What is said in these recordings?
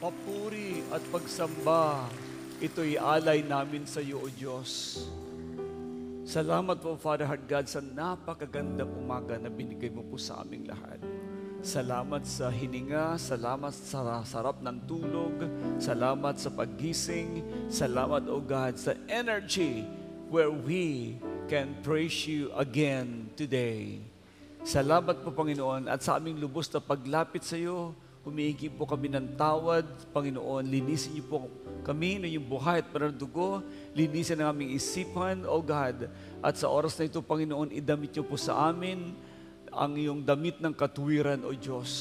Papuri at pagsamba, ito'y alay namin sa iyo, O Diyos. Salamat po, Father Heart God, sa napakagandang umaga na binigay mo po sa aming lahat. Salamat sa hininga, salamat sa sarap ng tulog, salamat sa paggising, salamat, O God, sa energy where we can praise you again today. Salamat po, Panginoon, at sa aming lubos na paglapit sa iyo, humihingi po kami ng tawad, Panginoon. Linisin niyo po kami ng iyong buhay at dugo. Linisin ang aming isipan, O God. At sa oras na ito, Panginoon, idamit niyo po sa amin ang iyong damit ng katuwiran, O Diyos.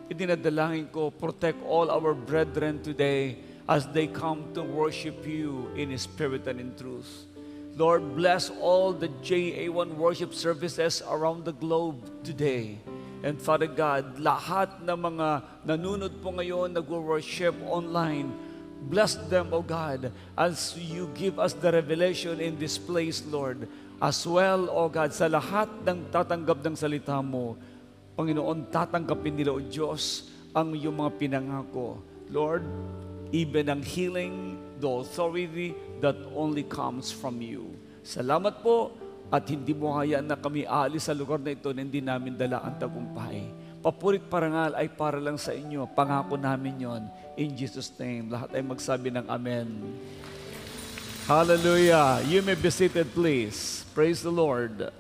Idinadalangin ko, protect all our brethren today as they come to worship you in spirit and in truth. Lord, bless all the JA1 worship services around the globe today. And Father God, lahat ng mga nanunod po ngayon, nag-worship online, bless them, O God, as you give us the revelation in this place, Lord. As well, O God, sa lahat ng tatanggap ng salita mo, Panginoon, tatanggapin nila, O Diyos, ang iyong mga pinangako. Lord, even ang healing, the authority that only comes from you. Salamat po. At hindi mo hayaan na kami aalis sa lugar na ito na hindi namin dala ang tagumpay. Papurit parangal ay para lang sa inyo. Pangako namin yon. In Jesus' name, lahat ay magsabi ng Amen. Hallelujah. You may be seated, please. Praise the Lord.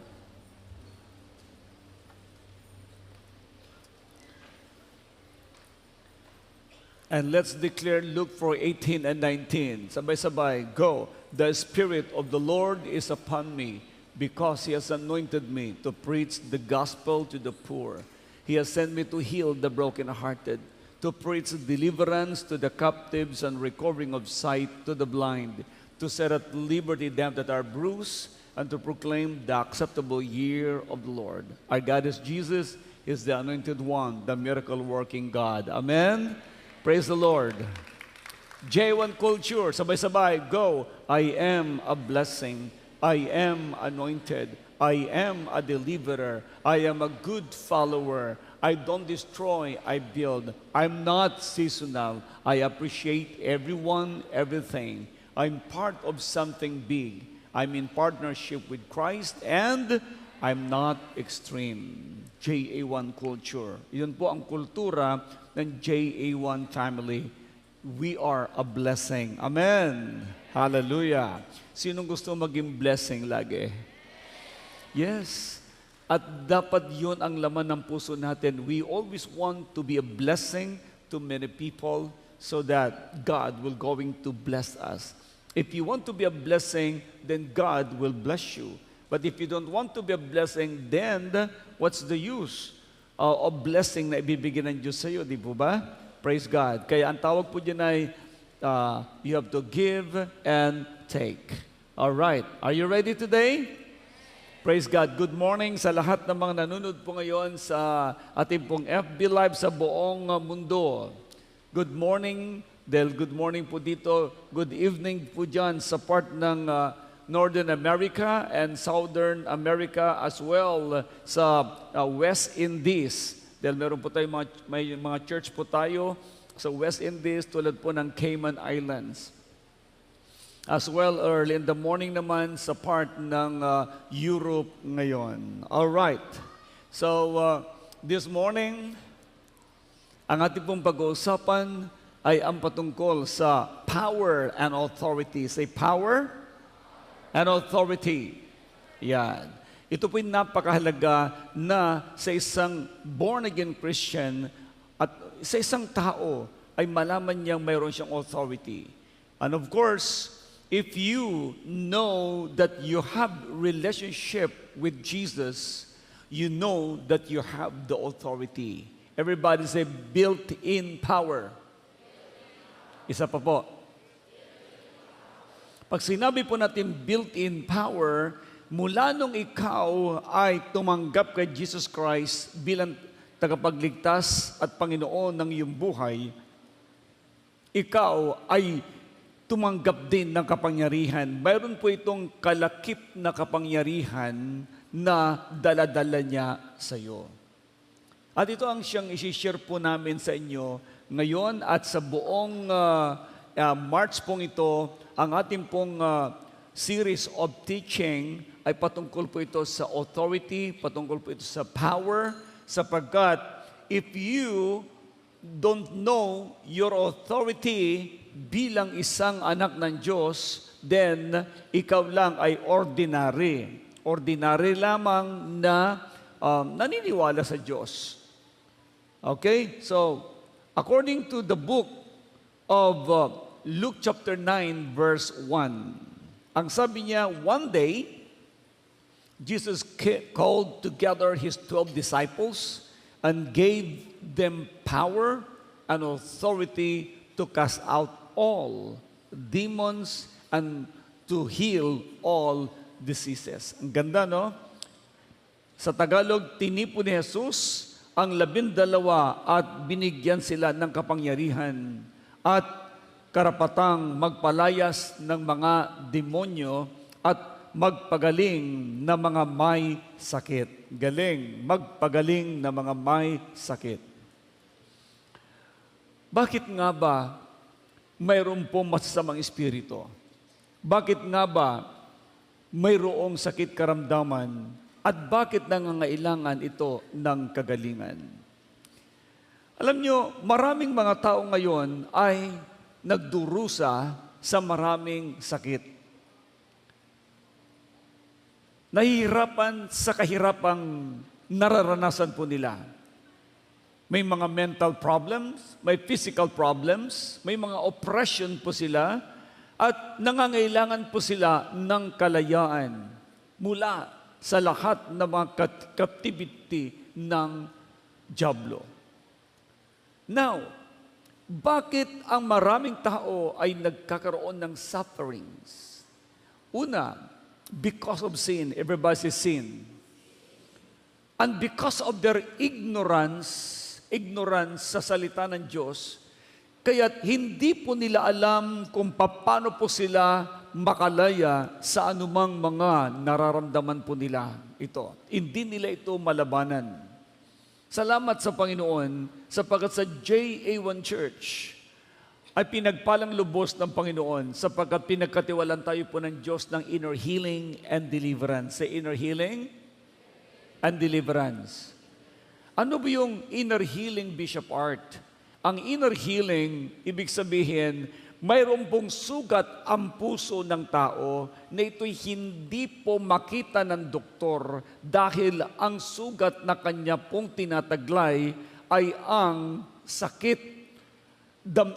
And let's declare Luke 4:18 and 19. Sabay-sabay, go. The Spirit of the Lord is upon me, because He has anointed me to preach the gospel to the poor. He has sent me to heal the brokenhearted, to preach deliverance to the captives and recovering of sight to the blind, to set at liberty them that are bruised, and to proclaim the acceptable year of the Lord. Our God is Jesus, is the Anointed One, the miracle-working God. Amen? Praise the Lord. J1 Culture, sabay-sabay, go. I am a blessing. I am anointed. I am a deliverer. I am a good follower. I don't destroy, I build. I'm not seasonal. I appreciate everyone, everything. I'm part of something big. I'm in partnership with Christ and I'm not extreme. JA1 culture. Yun po ang kultura ng JA1 family. We are a blessing. Amen. Hallelujah. Sinong gusto maging blessing lagi? Yes. At dapat yun ang laman ng puso natin. We always want to be a blessing to many people so that God will going to bless us. If you want to be a blessing, then God will bless you. But if you don't want to be a blessing, then what's the use of blessing na ibibigay ng Diyos sa iyo? Di po ba? Praise God. Kaya ang tawag po dyan ay you have to give and take. All right. Are you ready today? Praise God. Good morning sa lahat ng mga nanonood po ngayon sa ating pong FB Live sa buong mundo. Good morning. Dahil good morning po dito. Good evening po dyan sa part ng Northern America and Southern America as well sa West Indies. Dahil meron po tayo may mga church po tayo sa West Indies tulad po ng Cayman Islands. As well, early in the morning naman sa part ng Europe ngayon. All right. So, this morning, ang ating pong pag-uusapan ay ang patungkol sa power and authority. Say power and authority. Yan. Ito po'y napakahalaga na sa isang born-again Christian at sa isang tao ay malaman niyang mayroon siyang authority. And of course, if you know that you have relationship with Jesus, you know that you have the authority. Everybody say, built-in power. Isa pa po. Pag sinabi po natin built-in power, mula nung ikaw ay tumanggap kay Jesus Christ bilang tagapagligtas at Panginoon ng iyong buhay, ikaw ay tumanggap din ng kapangyarihan. Mayroon po itong kalakip na kapangyarihan na dala-dala niya sa iyo. At ito ang siyang isi-share po namin sa inyo ngayon at sa buong March pong ito, ang ating pong series of teaching ay patungkol po ito sa authority, patungkol po ito sa power, sapagkat if you don't know your authority bilang isang anak ng Diyos, then ikaw lang ay ordinary. Ordinary lamang na naniniwala sa Diyos. Okay? So, according to the book of Luke chapter 9 verse 1, ang sabi niya, one day, Jesus called together His 12 disciples and gave them power and authority to cast out all demons and to heal all diseases. Ang ganda, no? Sa Tagalog, tinipon ni Jesus ang 12 at binigyan sila ng kapangyarihan at karapatang magpalayas ng mga demonyo at magpagaling na mga may sakit. Galing, magpagaling na mga may sakit. Bakit nga ba mayroon po masasamang espiritu? Bakit nga ba mayroong sakit karamdaman? At bakit nangangailangan ito ng kagalingan? Alam nyo, maraming mga tao ngayon ay nagdurusa sa maraming sakit. Nahihirapan sa kahirapang nararanasan po nila. May mga mental problems, may physical problems, may mga oppression po sila, at nangangailangan po sila ng kalayaan mula sa lahat ng mga captivity ng dyablo. Now, bakit ang maraming tao ay nagkakaroon ng sufferings? Una, because of sin. Everybody says sin. And because of their ignorance sa salita ng Diyos, kaya't hindi po nila alam kung paano po sila makalaya sa anumang mga nararamdaman po nila ito. Hindi nila ito malabanan. Salamat sa Panginoon sapagkat sa JA1 Church ay pinagpalang lubos ng Panginoon sapagkat pinagkatiwalaan tayo po ng Diyos ng inner healing and deliverance. Sa inner healing and deliverance. Ano ba yung inner healing, Bishop Art? Ang inner healing, ibig sabihin, mayroon pong sugat ang puso ng tao na ito'y hindi po makita ng doktor dahil ang sugat na kanya pong tinataglay ay ang sakit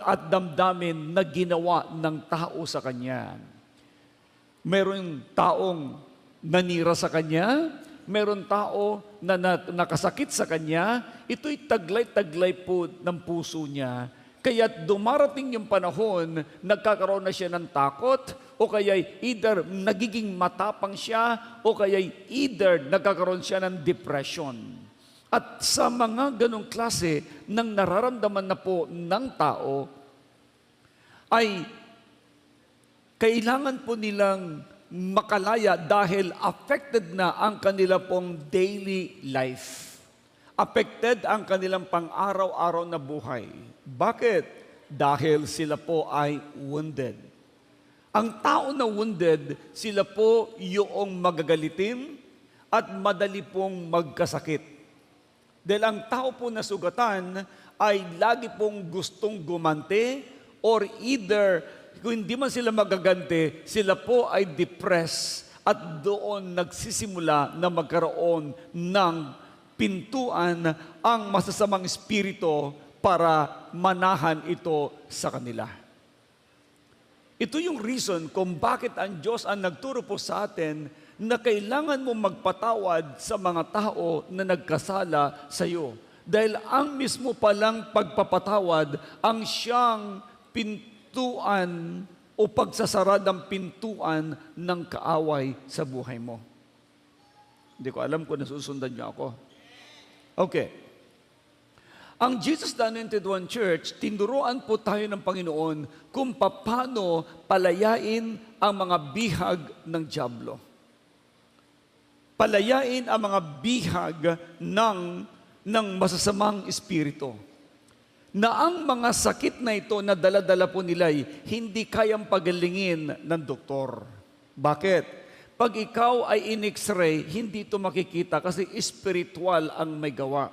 at damdamin na ginawa ng tao sa kanya. Mayroon taong nanira sa kanya, mayroon tao na nakasakit sa kanya, ito'y taglay-taglay po ng puso niya. Kaya dumarating yung panahon, nagkakaroon na siya ng takot, o kaya either nagiging matapang siya, o kaya either nagkakaroon siya ng depression. At sa mga ganong klase ng nararamdaman na po ng tao, ay kailangan po nilang makalaya dahil affected na ang kanila pong daily life. Affected ang kanilang pang-araw-araw na buhay. Bakit? Dahil sila po ay wounded. Ang tao na wounded, sila po yung magagalitin at madali pong magkasakit. Dahil ang tao po na sugatan ay lagi pong gustong gumante or either kung hindi man sila magaganti, sila po ay depressed at doon nagsisimula na magkaroon ng pintuan ang masasamang espiritu para manahan ito sa kanila. Ito yung reason kung bakit ang Diyos ang nagturo po sa atin na kailangan mo magpatawad sa mga tao na nagkasala sa iyo. Dahil ang mismo palang pagpapatawad ang siyang pintuan o pagsasara ng pintuan ng kaaway sa buhay mo. Hindi ko alam kung nasusundan niyo ako. Okay. Ang Jesus the Anointed One Church, tinuruan po tayo ng Panginoon kung paano palayain ang mga bihag ng dyablo. Palayain ang mga bihag ng ng masasamang espiritu. Na ang mga sakit na ito na dala-dala po nila ay hindi kayang pagalingin ng doktor. Bakit? Pag ikaw ay in-x-ray, hindi ito makikita kasi spiritual ang may gawa.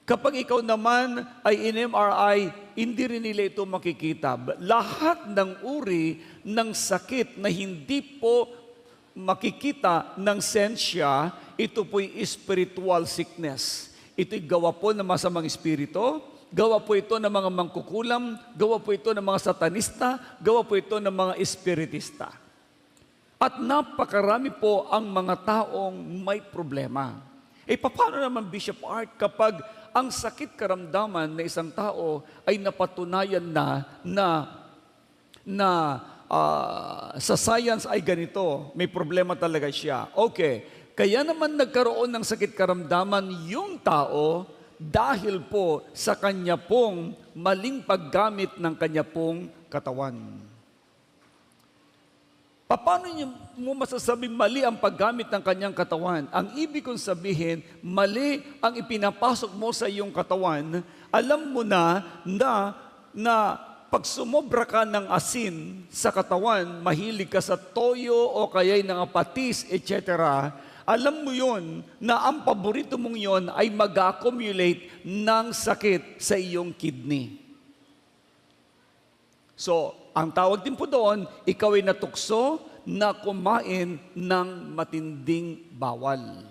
Kapag ikaw naman ay in-MRI, hindi rin nila ito makikita. Lahat ng uri ng sakit na hindi po makikita ng sensya, ito po'y spiritual sickness. Ito'y gawa po ng masamang espiritu, gawa po ito ng mga mangkukulam, gawa po ito ng mga satanista, gawa po ito ng mga espiritista. At napakarami po ang mga taong may problema. Paano naman, Bishop Art, kapag ang sakit karamdaman na isang tao ay napatunayan na sa science ay ganito, may problema talaga siya. Okay, kaya naman nagkaroon ng sakit karamdaman yung tao dahil po sa kanya pong maling paggamit ng kanya pong katawan. Paano mo masasabing mali ang paggamit ng kanyang katawan? Ang ibig kong sabihin, mali ang ipinapasok mo sa iyong katawan. Alam mo na pag sumobra ka ng asin sa katawan, mahilig ka sa toyo o kaya'y ng apatis, etc., alam mo yon na ang paborito mong yon ay mag-accumulate ng sakit sa iyong kidney. So, ang tawag din po doon, ikaw ay natukso na kumain ng matinding bawal.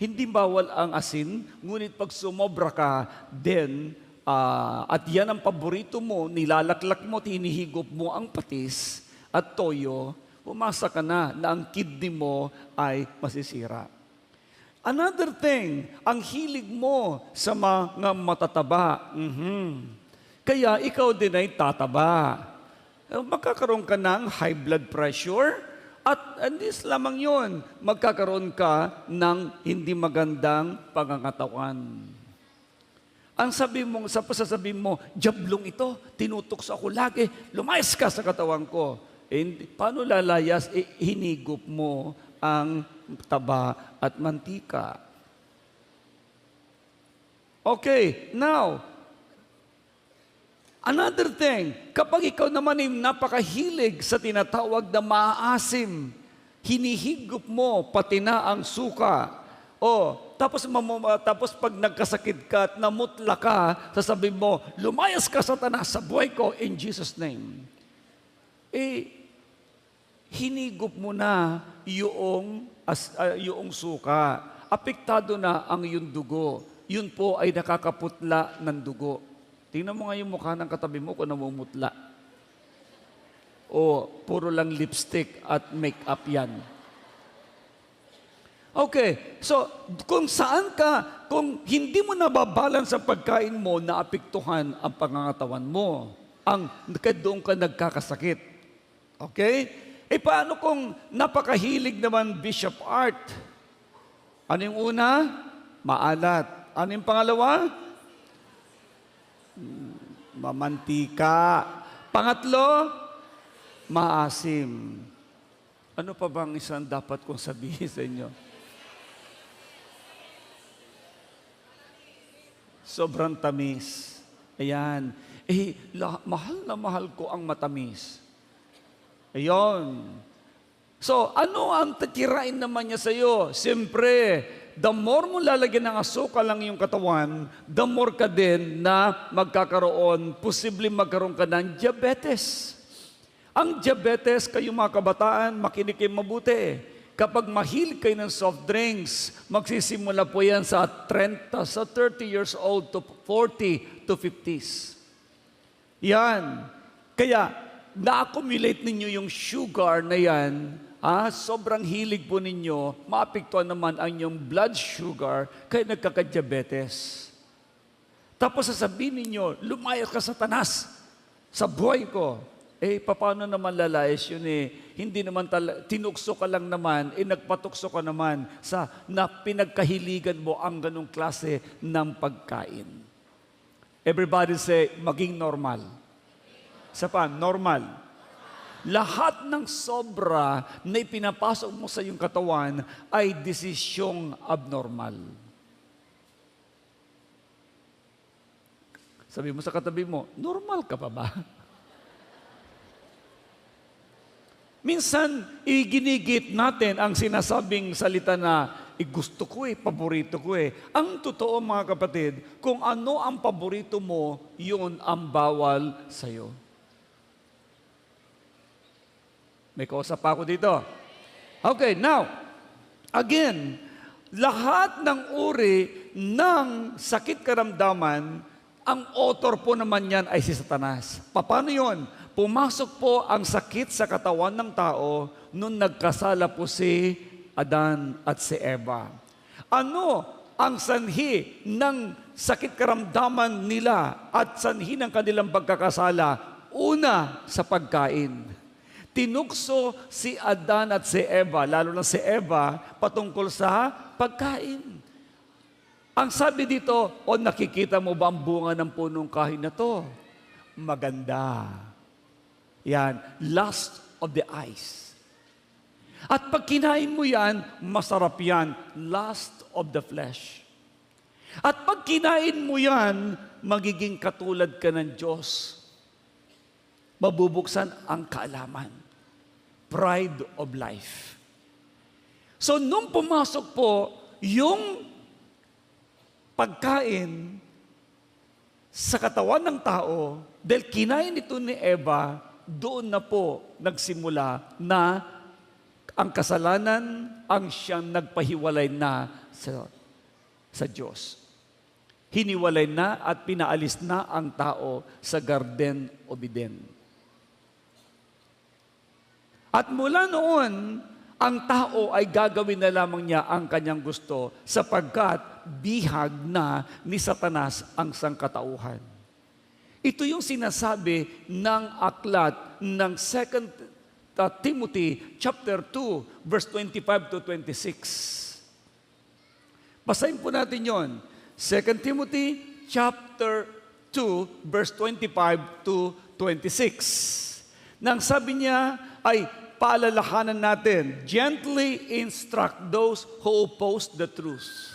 Hindi bawal ang asin, ngunit pag sumobra ka, then, at yan ang paborito mo, nilalaklak mo, tinihigop mo ang patis at toyo, pumasa ka na ang kidney mo ay masisira. Another thing, ang hilig mo sa mga matataba. Kaya ikaw din ay tataba. Magkakaroon ka ng high blood pressure at andis lamang yun, magkakaroon ka ng hindi magandang pangangatawan. Ang sasabihin mo, jablong ito, tinutokso ako lagi, lumayas ka sa katawan ko. Paano lalayas? Hinigop mo ang taba at mantika. Okay, now, another thing, kapag ikaw naman ay napakahilig sa tinatawag na maasim, hinihigop mo pati na ang suka. Tapos pag nagkasakit ka at namutla ka, sasabihin mo, lumayas ka Satanas sa buhay ko in Jesus' name. Hinigop mo na yung suka. Apektado na ang iyong dugo. Yun po ay nakakaputla ng dugo. Tingnan mo nga yung mukha ng katabi mo kung namumutla. O puro lang lipstick at makeup yan. Okay, so kung hindi mo nababalance sa pagkain mo, naapektuhan ang pangangatawan mo. Doon ka nagkakasakit. Okay? Paano kung napakahilig naman Bishop Art? Ano yung una? Maalat. Ano yung pangalawa? Mamantika. Pangatlo? Maasim. Ano pa bang isang dapat kong sabihin sa inyo? Sobrang tamis. Ayan. Mahal na mahal ko ang matamis. Ayun. So, ano ang tatirain naman niya sa iyo? Siyempre, the more mo lalagyan ng asukal lang yung katawan, the more ka din na posibleng magkaroon ka ng diabetes. Ang diabetes, kayo mga kabataan, makinig kayo mabuti. Kapag mahilig kayo ng soft drinks, magsisimula po yan sa 30 years old to 40 to 50s. Yan. Kaya, na-accumulate ninyo yung sugar na yan, sobrang hilig po ninyo, maapektuhan naman ang inyong blood sugar, kaya nagkaka-diabetes. Tapos sasabihin ninyo, lumayas ka Satanas sa buhay ko. Paano naman lalayas yun Hindi naman tinukso ka lang naman, nagpatukso ka naman na pinagkahiligan mo ang ganong klase ng pagkain. Everybody say, maging normal. Isa pa, normal. Lahat ng sobra na ipinapasok mo sa iyong katawan ay desisyong abnormal. Sabi mo sa katabi mo, normal ka pa ba? Minsan, iginigit natin ang sinasabing salita na, gusto ko paborito ko Ang totoo mga kapatid, kung ano ang paborito mo, yun ang bawal sa'yo. May kausap pa ako dito. Okay, now, again, lahat ng uri ng sakit karamdaman, ang author po naman yan ay si Satanas. Paano yun? Pumasok po ang sakit sa katawan ng tao nung nagkasala po si Adan at si Eva. Ano ang sanhi ng sakit karamdaman nila at sanhi ng kanilang pagkakasala? Una, sa pagkain. Tinukso si Adan at si Eva, lalo na si Eva, patungkol sa pagkain. Ang sabi dito, nakikita mo ba ang bunga ng punong kahoy na to? Maganda. Yan, lust of the eyes. At pag kinain mo yan, masarap yan, lust of the flesh. At pag kinain mo yan, magiging katulad ka ng Diyos. Mabubuksan ang kaalaman. Pride of life. So, nung pumasok po, yung pagkain sa katawan ng tao, dahil kinain ito ni Eva, doon na po nagsimula na ang kasalanan ang siyang nagpahiwalay na sa Diyos. Hiniwalay na at pinaalis na ang tao sa Garden of Eden. At mula noon, ang tao ay gagawin na lamang niya ang kanyang gusto sapagkat bihag na ni Satanas ang sangkatauhan. Ito yung sinasabi ng aklat ng 2 Timothy chapter 2, verse 25 to 26. Basahin po natin yon. 2 Timothy chapter 2, verse 25 to 26. Nang sabi niya ay paalalahanan natin, gently instruct those who oppose the truth.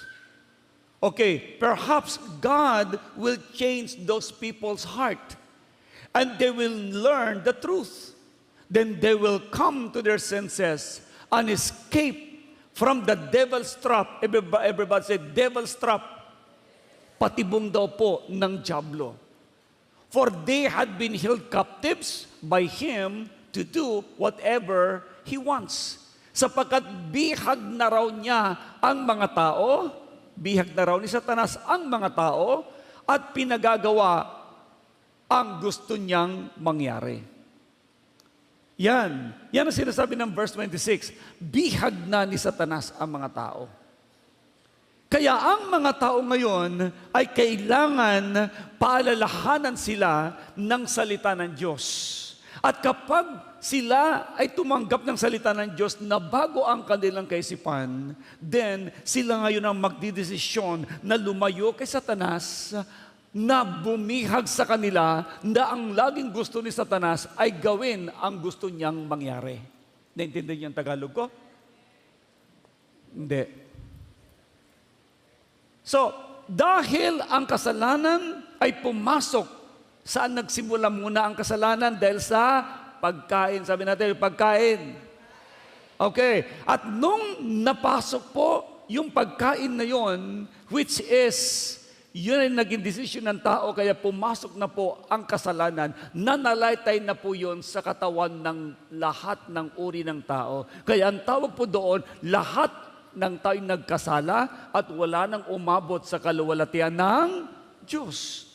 Okay, perhaps God will change those people's heart and they will learn the truth. Then they will come to their senses and escape from the devil's trap. Everybody say, devil's trap. Patibong daw po ng dyablo. For they had been held captives by him to do whatever he wants. Sapagkat bihag na raw niya ang mga tao, bihag na raw ni Satanas ang mga tao, at pinagagawa ang gusto niyang mangyari. Yan ang sinasabi ng verse 26, bihag na ni Satanas ang mga tao. Kaya ang mga tao ngayon ay kailangan paalalahanan sila ng salita ng Diyos. At kapag sila ay tumanggap ng salita ng Diyos na bago ang kanilang kaisipan, then sila ngayon ang magdidesisyon na lumayo kay Satanas, na bumihag sa kanila, na ang laging gusto ni Satanas ay gawin ang gusto niyang mangyari. Naintindihan niyo ang Tagalog ko? Hindi. So, dahil ang kasalanan ay pumasok, saan nagsimula muna ang kasalanan? Dahil sa pagkain. Sabi natin, pagkain. Okay. At nung napasok po yung pagkain na yon, which is, yun ay naging desisyon ng tao, kaya pumasok na po ang kasalanan, nanalaitay na po yun sa katawan ng lahat ng uri ng tao. Kaya ang tawag po doon, lahat ng tayo nagkasala at wala nang umabot sa kaluwalhatian ng Diyos.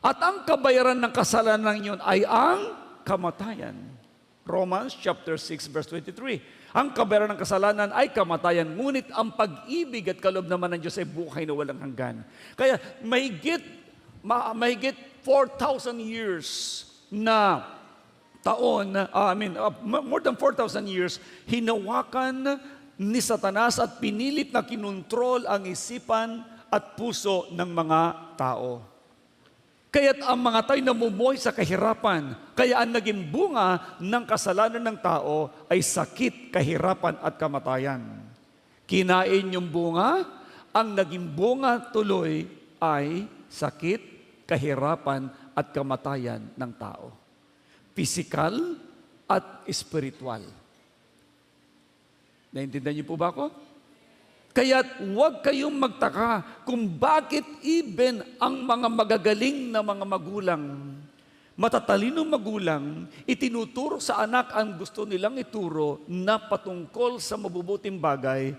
At ang kabayaran ng kasalanan yun ay ang kamatayan. Romans chapter 6 verse 23. Ang kabayaran ng kasalanan ay kamatayan, ngunit ang pag-ibig at kaloob naman ng Diyos ay buhay na walang hanggan. Kaya mahigit 4,000 years na taon, more than 4,000 years, hinawakan ni Satanas at pinilit na kinontrol ang isipan at puso ng mga tao. Kaya't ang mga tayo namumuhay sa kahirapan, kaya ang naging bunga ng kasalanan ng tao ay sakit, kahirapan at kamatayan. Kinain yung bunga, ang naging bunga tuloy ay sakit, kahirapan at kamatayan ng tao. Physical at spiritual. Naintindihan niyo po ba ako? Kaya't huwag kayong magtaka kung bakit even ang mga magagaling na mga magulang, matatalinong magulang, itinuturo sa anak ang gusto nilang ituro na patungkol sa mabubuting bagay.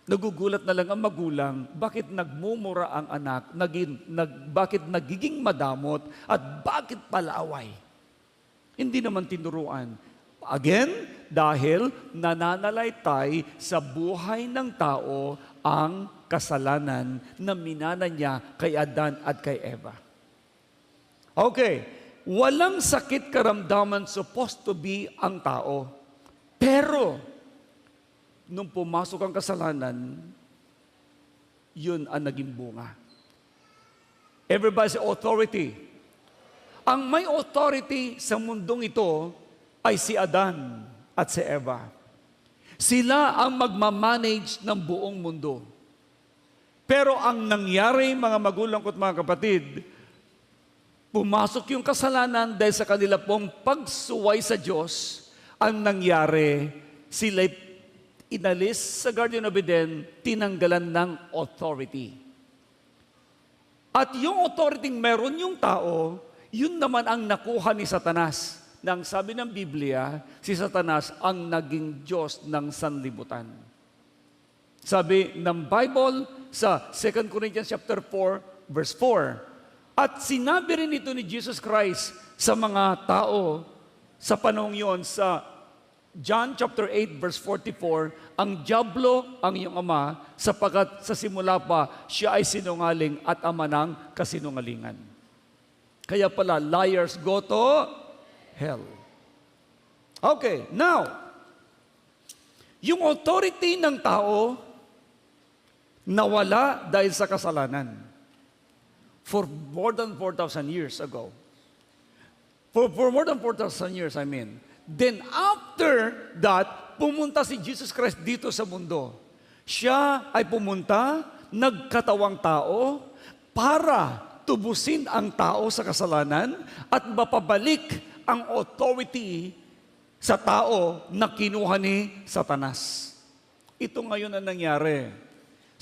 Nagugulat na lang ang magulang, bakit nagmumura ang anak, bakit nagiging madamot, at bakit palaway. Hindi naman tinuruan. Again, dahil nananalaytay sa buhay ng tao ang kasalanan na minana niya kay Adan at kay Eva. Okay, walang sakit karamdaman supposed to be ang tao. Pero, nung pumasok ang kasalanan, yun ang naging bunga. Everybody say authority. Ang may authority sa mundong ito ay si Adan at si Eva. Sila ang magmamanage ng buong mundo. Pero ang nangyari, mga magulang ko at mga kapatid, pumasok yung kasalanan dahil sa kanila pong pagsuway sa Diyos. Ang nangyari, sila'y inalis sa Garden of Eden, tinanggalan ng authority. At yung authority meron yung tao, yun naman ang nakuha ni Satanas. Nang sabi ng Biblia, si Satanas ang naging Diyos ng sanlibutan. Sabi ng Bible sa 2 Corinthians chapter 4, verse 4, at sinabi rin ito ni Jesus Christ sa mga tao sa panahong yon sa John chapter 8, verse 44, ang dyablo ang iyong ama, sapagkat sa simula pa siya ay sinungaling at ama ng kasinungalingan. Kaya pala, liars go to hell. Okay, now, yung authority ng tao nawala dahil sa kasalanan. For more than 4,000 years ago. For more than 4,000 years, I mean. Then after that, pumunta si Jesus Christ dito sa mundo. Siya ay pumunta, nagkatawang tao, para tubusin ang tao sa kasalanan at mapabalik ang authority sa tao na kinuha ni Satanas. Ito ngayon ang nangyari.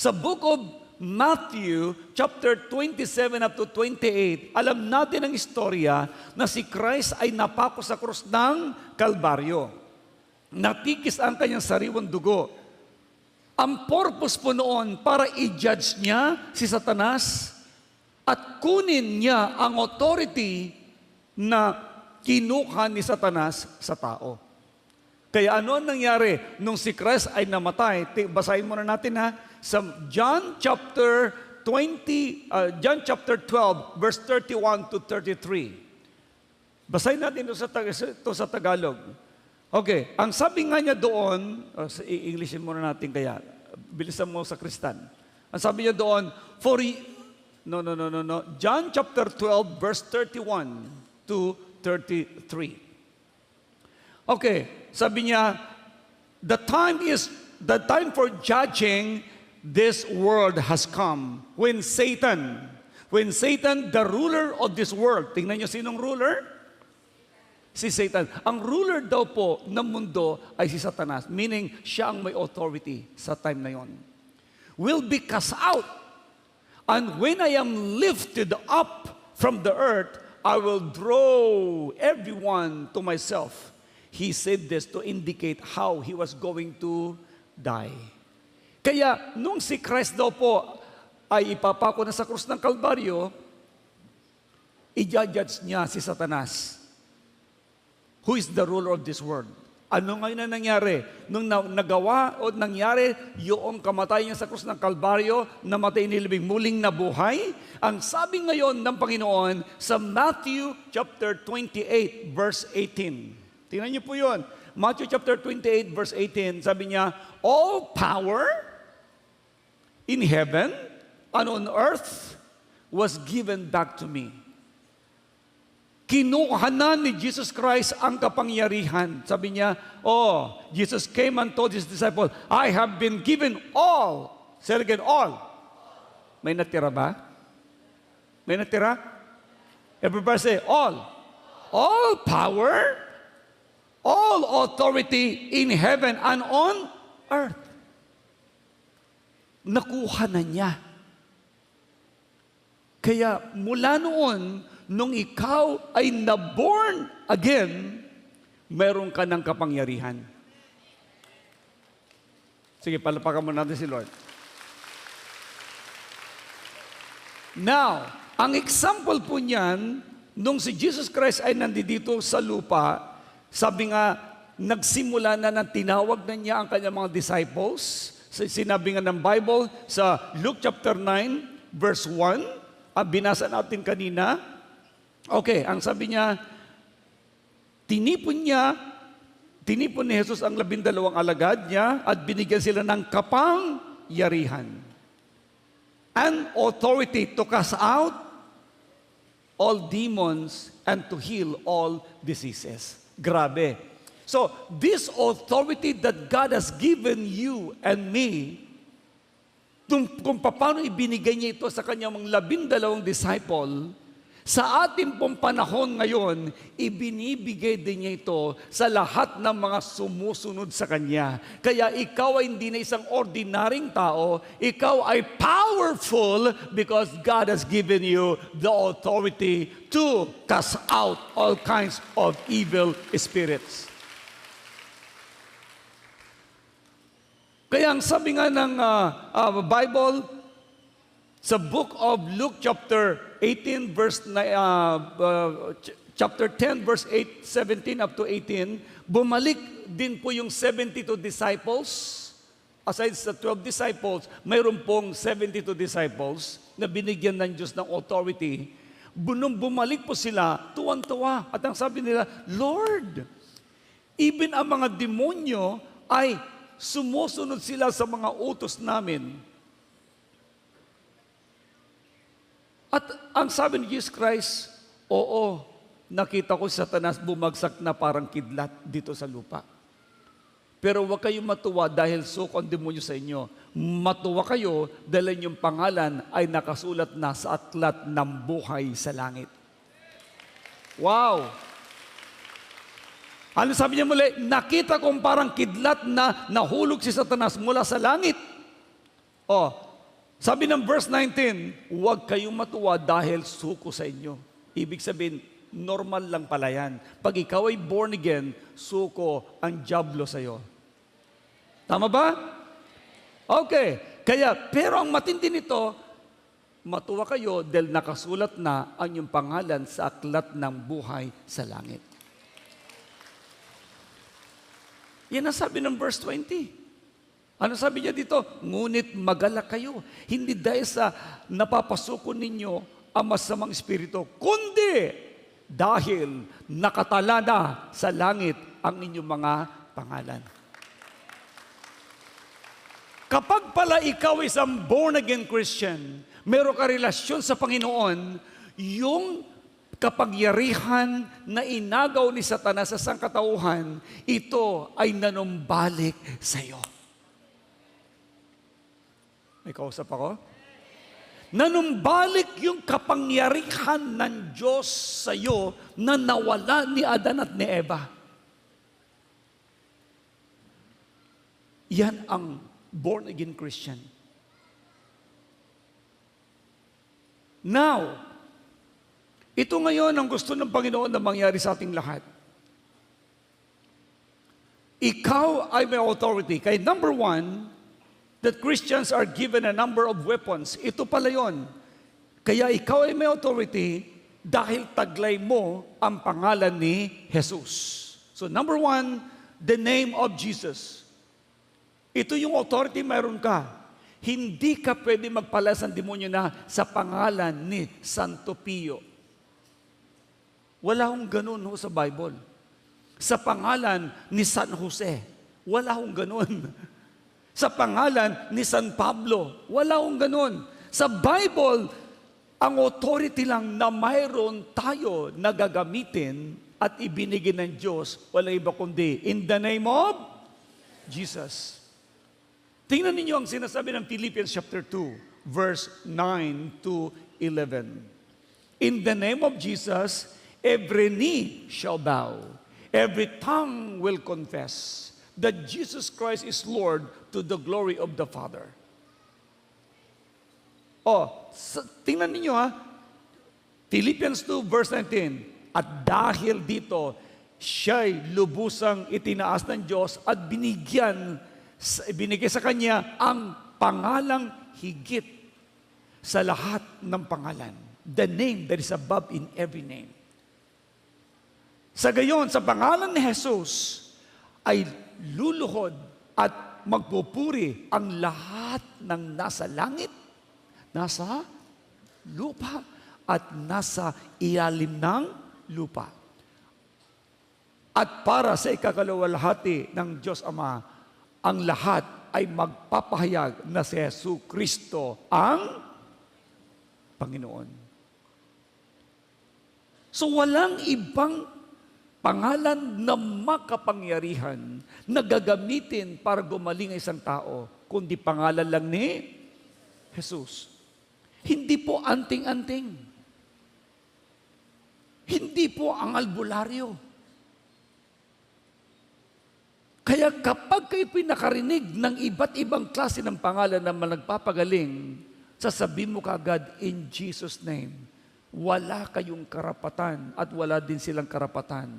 Sa book of Matthew, chapter 27 up to 28, alam natin ang istorya na si Christ ay napako sa krus ng Kalbaryo. Natikis ang kanyang sariwang dugo. Ang purpose po noon para i-judge niya si Satanas at kunin niya ang authority na kinuha ni Satanas sa tao. Kaya ano ang nangyari nung si Christ ay namatay? Basahin muna natin ha. Sa John chapter 12, verse 31 to 33. Basahin natin ito sa Tagalog. Okay, ang sabi nga niya doon, i-Englishin muna natin kaya, bilisan mo sa Kristan. Ang sabi niya doon, John chapter 12, verse 31 to 33. Okay, sabi niya, the time for judging this world has come. When Satan, the ruler of this world, tingnan niyo sinong ruler? Si Satan. Ang ruler daw po ng mundo ay si Satanas, meaning siya ang may authority sa time na yon. Will be cast out. And when I am lifted up from the earth, I will draw everyone to myself. He said this to indicate how he was going to die. Kaya, nung si Christ daw po ay ipapako na sa krus ng Kalbaryo, i-judge niya si Satanas, who is the ruler of this world. Ano ngayon na nangyari? Nung nagawa o nangyari yung kamatayan niya sa krus ng Kalbaryo, namatay nilibing muling nabuhay, ang sabi ngayon ng Panginoon sa Matthew chapter 28 verse 18. Tingnan niyo po yun. Matthew chapter 28 verse 18, sabi niya, all power in heaven and on earth was given back to me. Kinuha na ni Jesus Christ ang kapangyarihan. Sabi niya, Jesus came and told his disciples, I have been given all. Say again, all. May natira ba? May natira? Everybody say, all. All power, all authority in heaven and on earth. Nakuha na niya. Kaya mula noon, nung ikaw ay na-born again, meron ka ng kapangyarihan. Sige, palapakan mo natin si Lord. Now, ang example po niyan, nung si Jesus Christ ay nandito sa lupa, sabi nga, nagsimula na ng tinawag na niya ang kanyang mga disciples. Sinabi nga ng Bible sa Luke chapter 9, verse 1, binasa natin kanina. Okay, ang sabi niya, tinipon ni Jesus ang 12 alagad niya at binigyan sila ng kapangyarihan and authority to cast out all demons and to heal all diseases. Grabe. So, this authority that God has given you and me, kung paano ibinigay niya ito sa kanyang mga 12 disciple, sa ating pong panahon ngayon, ibinibigay din niya ito sa lahat ng mga sumusunod sa Kanya. Kaya ikaw ay hindi na isang ordinaryong tao, ikaw ay powerful because God has given you the authority to cast out all kinds of evil spirits. Kaya ang sabi nga ng Bible, sa book of Luke chapter 18 chapter 10 verse 8, 17 up to 18, bumalik din po yung 72 disciples. Aside sa 12 disciples, mayroon pong 72 disciples na binigyan ng Diyos ng authority. Nung bumalik po sila, tuwan-tuwa. At ang sabi nila, Lord, even ang mga demonyo ay sumusunod sila sa mga utos namin. At ang sabi ni Jesus Christ, oo, nakita ko si Satanas bumagsak na parang kidlat dito sa lupa. Pero huwag kayong matuwa dahil suko ang demonyo sa inyo. Matuwa kayo dahil inyong pangalan ay nakasulat na sa aklat ng buhay sa langit. Wow! Ano sabi niya muli? Nakita kong parang kidlat na nahulog si Satanas mula sa langit. Oh, sabi ng verse 19, huwag kayong matuwa dahil suko sa inyo. Ibig sabihin, normal lang pala yan. Pag ikaw ay born again, suko ang diablo sa'yo. Tama ba? Okay. Kaya, pero ang matindi nito, matuwa kayo dahil nakasulat na ang inyong pangalan sa aklat ng buhay sa langit. Yan ang sabi ng verse 20. Ano sabi niya dito? Ngunit magalak kayo. Hindi dahil sa napapasuko ninyo ang masamang espiritu, kundi dahil nakatala na sa langit ang inyong mga pangalan. Kapag pala ikaw isang born-again Christian, meron ka relasyon sa Panginoon, yung kapangyarihan na inagaw ni Satanas sa sangkatauhan, ito ay nanumbalik sa iyo. May kausap ako? Nanumbalik yung kapangyarihan ng Diyos sa iyo na nawala ni Adan at ni Eva. Yan ang born-again Christian. Now, ito ngayon ang gusto ng Panginoon na mangyari sa ating lahat. Ikaw ay may authority. Kaya number one, that Christians are given a number of weapons. Ito pala yun. Kaya ikaw ay may authority dahil taglay mo ang pangalan ni Jesus. So number one, the name of Jesus. Ito yung authority mayroon ka. Hindi ka pwede magpalas ng demonyo na sa pangalan ni Santo Pio. Wala hong ganun sa Bible. Sa pangalan ni San Jose. Wala hong ganun. Sa pangalan ni San Pablo. Wala hong ganun. Sa Bible, ang authority lang na mayroon tayo na gagamitin at ibinigay ng Diyos, wala iba kundi, in the name of Jesus. Tingnan ninyo ang sinasabi ng Philippians chapter 2, verse 9 to 11. In the name of Jesus, every knee shall bow, every tongue will confess that Jesus Christ is Lord to the glory of the Father. Tingnan ninyo Philippians 2 verse 19, at dahil dito, siya'y lubusang itinaas ng Diyos at binigay sa Kanya ang pangalang higit sa lahat ng pangalan. The name that is above in every name. Sa gayon, sa pangalan ni Jesus, ay luluhod at magpupuri ang lahat ng nasa langit, nasa lupa, at nasa ilalim ng lupa. At para sa ikakaluwalhati ng Diyos Ama, ang lahat ay magpapahayag na si Jesu Kristo ang Panginoon. So walang ibang pangalan na makapangyarihan na gagamitin para gumaling ang isang tao, kundi pangalan lang ni Jesus. Hindi po anting-anting. Hindi po ang albularyo. Kaya kapag kayo pinakarinig ng iba't ibang klase ng pangalan na nagpapagaling, sasabihin mo kaagad, in Jesus' name, wala kayong karapatan at wala din silang karapatan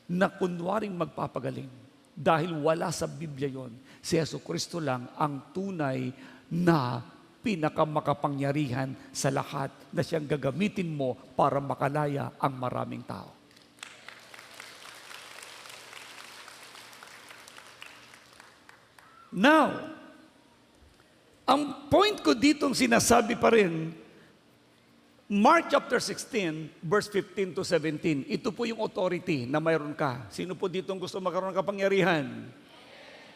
na kunwaring magpapagaling. Dahil wala sa Biblia yon. Si Jesucristo lang ang tunay na pinakamakapangyarihan sa lahat na siyang gagamitin mo para makalaya ang maraming tao. Now, ang point ko ditong sinasabi pa rin, Mark chapter 16, verse 15 to 17, ito po yung authority na mayroon ka. Sino po ditong gusto magkaroon ng kapangyarihan?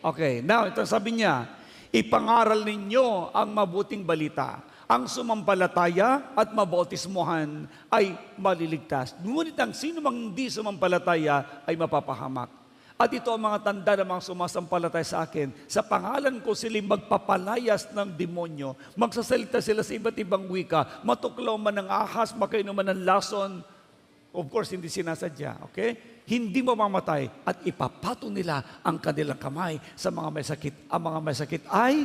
Okay, now ito sabi niya, ipangaral ninyo ang mabuting balita. Ang sumampalataya at mabautismuhan ay maliligtas. Ngunit ang sino mang hindi sumampalataya ay mapapahamak. At ito ang mga tanda ng mga sumasampalataya sa akin. Sa pangalan ko sila magpapalayas ng demonyo. Magsasalita sila sa iba't ibang wika. Matuklaw man ng ahas, makainom man ng lason. Of course, hindi sinasadya. Okay? Hindi mamamatay at ipapato nila ang kanilang kamay sa mga may sakit. Ang mga may sakit ay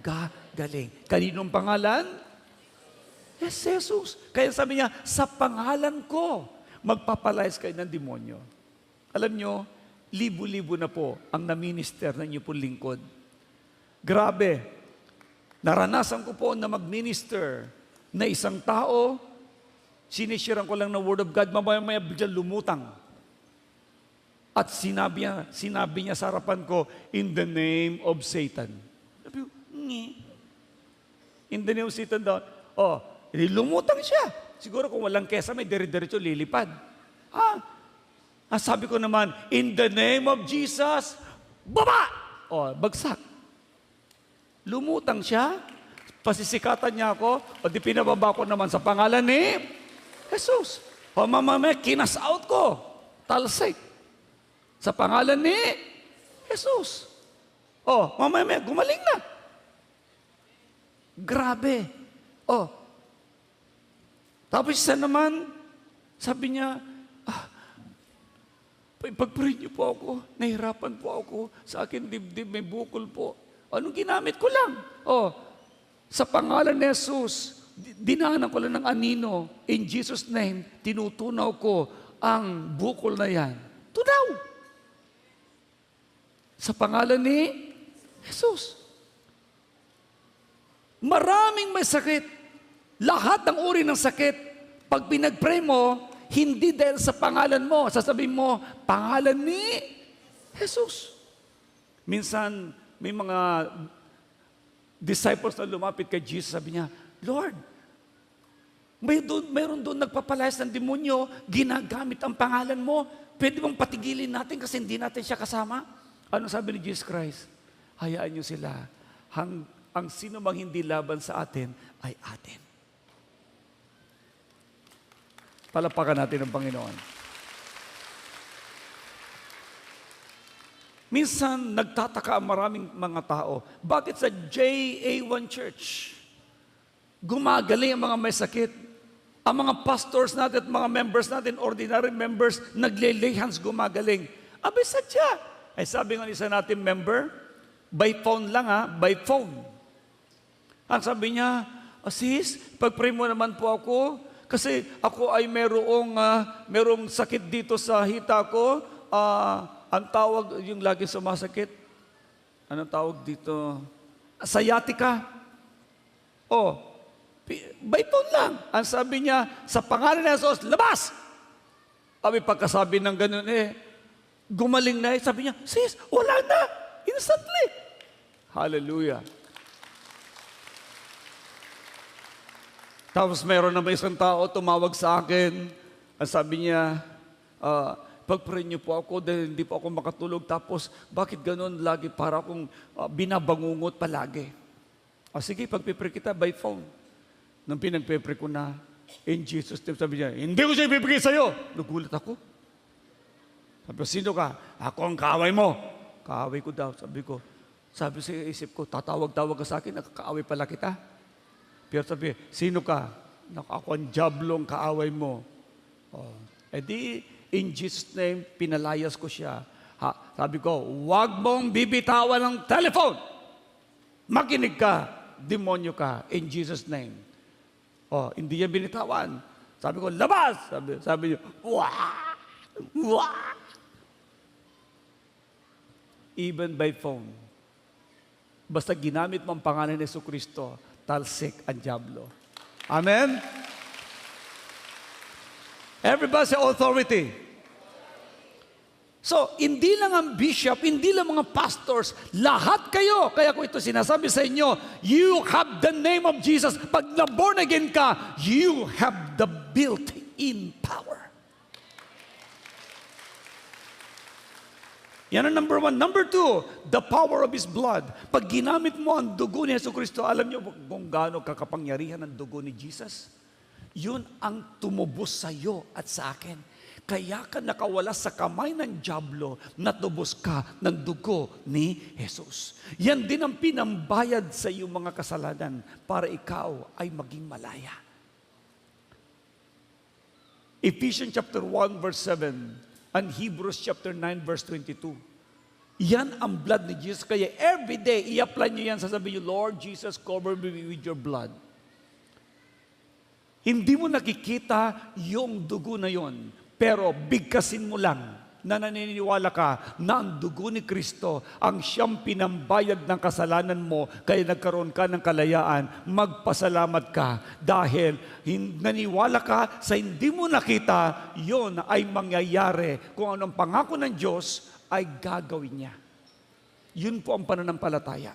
gagaling. Kaninong pangalan? Yes, Jesus. Kaya sabi niya, sa pangalan ko, magpapalayas kayo ng demonyo. Alam nyo, libo-libo na po ang naminister ng inyo pong lingkod. Grabe. Naranasan ko po na mag-minister na isang tao, sinishiran ko lang ng Word of God, mamaya-maya biglang lumutang. At sinabi niya sa harapan ko, in the name of Satan. Sabi ko, in the name of Satan daw. Lumutang siya. Siguro kung walang kesa, may dire-diretso lilipad. Sabi ko naman, in the name of Jesus, baba! Bagsak. Lumutang siya, pasisikatan niya ako, di pinababa ko naman sa pangalan ni Jesus. Mamamaya, kinas-out ko. Talsik. Sa pangalan ni Jesus. Mamaya, gumaling na. Grabe. Tapos isa naman, sabi niya, pag-pray niyo po ako, nahirapan po ako, sa akin dibdib, may bukol po. Anong ginamit ko lang? Sa pangalan ni Jesus, dinaanan ko lang ng anino. In Jesus' name, tinutunaw ko ang bukol na yan. Tunaw! Sa pangalan ni Jesus. Maraming may sakit. Lahat ng uri ng sakit, pag pinag-pray mo, hindi dahil sa pangalan mo, sasabihin mo, pangalan ni Jesus. Minsan, may mga disciples na lumapit kay Jesus, sabi niya, Lord, mayroon doon nagpapalayas ng demonyo, ginagamit ang pangalan mo, pwede bang patigilin natin kasi hindi natin siya kasama? Ano sabi ni Jesus Christ? Hayaan niyo sila. Ang sino mang hindi laban sa atin ay atin. Palapakan natin ang Panginoon. Minsan, nagtataka ang maraming mga tao, bakit sa JA1 Church, gumagaling ang mga may sakit, Ang mga pastors natin at mga members natin, ordinary members, nagle-lay hands, gumagaling. Abay, sadya. Ay sabi ng isa natin member, by phone lang by phone. Ang sabi niya, sis, pag-pray mo naman po ako, kasi ako ay merong sakit dito sa hita ko. Ang tawag, yung lagi sumasakit, anong tawag dito? Sciatica. By phone lang. Ang sabi niya, sa pangalan ng Jesus, labas! Abi, pagkasabi ng ganun gumaling na sabi niya, sis, wala na! Instantly! Hallelujah! Tapos mayroon naman isang tao tumawag sa akin. Ang sabi niya, pag-pray niyo po ako dahil hindi po ako makatulog. Tapos, bakit ganun lagi para akong binabangungot palagi? Sige, pag-pray kita by phone. Nung pinag-pray ko na, in Jesus' name, sabi niya, hindi ko siya ibibigay sa'yo. Nagulat ako. Sabi ko, sino ka? Ako ang kaaway mo. Kaaway ko daw, sabi ko. Sabi sa isip ko, tatawag-tawag ka sa akin, nakakaaway pala kita. Pero sabi, sino ka? Ako ang jablong kaaway mo. In Jesus' name, pinalayas ko siya. Sabi ko, huwag mong bibitawan ng telephone. Makinig ka, demonyo ka, in Jesus' name. Hindi niya binitawan. Sabi ko, labas! Sabi niya, wah! Wah! Even by phone. Basta ginamit mo ang pangalan ni Jesucristo, talsik ang diablo. Amen? Everybody say authority. So, hindi lang ang bishop, hindi lang mga pastors, lahat kayo. Kaya ko ito sinasabi sa inyo, you have the name of Jesus. Pag na-born again ka, you have the built-in power. Yan ang number one. Number two, the power of His blood. Pag ginamit mo ang dugo ni Jesucristo, alam niyo kung gaano kakapangyarihan ang dugo ni Jesus? Yun ang tumubos sa iyo at sa akin. Kaya ka nakawala sa kamay ng diablo, natubos ka ng dugo ni Jesus. Yan din ang pinambayad sa iyong mga kasalanan para ikaw ay maging malaya. Ephesians chapter 1 verse 7 and Hebrews chapter 9 verse 22. Yan ang blood ni Jesus. Kaya every day, i-apply nyo yan. Sasabihin nyo, Lord Jesus, cover me with your blood. Hindi mo nakikita yung dugo na yon. Pero bigkasin mo lang na naniniwala ka na ang dugo ni Kristo ang siyang pinambayad ng kasalanan mo kaya nagkaroon ka ng kalayaan, magpasalamat ka dahil naniwala ka sa hindi mo nakita, yon ay mangyayari. Kung anong pangako ng Diyos ay gagawin niya. Yun po ang pananampalataya.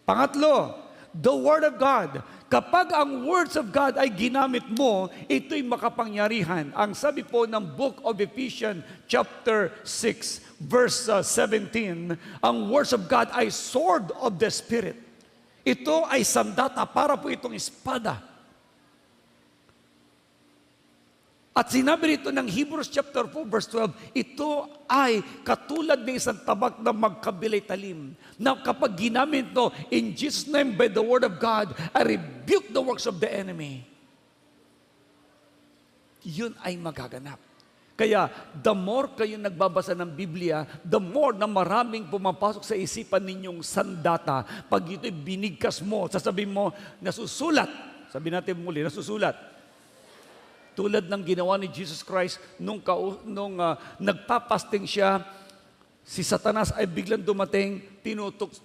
Pangatlo, the Word of God. Kapag ang words of God ay ginamit mo, ito'y makapangyarihan. Ang sabi po ng Book of Ephesians chapter 6 verse 17, ang words of God ay sword of the Spirit. Ito ay sandata, para po itong espada. At sinabi rito ng Hebrews chapter 4 verse 12, ito ay katulad ng isang tabak na magkabilay talim, na kapag ginamit ito, in Jesus' name, by the word of God, I rebuke the works of the enemy. Yun ay magaganap. Kaya, the more kayo nagbabasa ng Biblia, the more na maraming pumapasok sa isipan ninyong sandata. Pag ito'y binigkas mo, sasabihin mo, nasusulat. Sabi natin muli, nasusulat. Tulad ng ginawa ni Jesus Christ nung nagpapasting siya, si Satanas ay biglang dumating,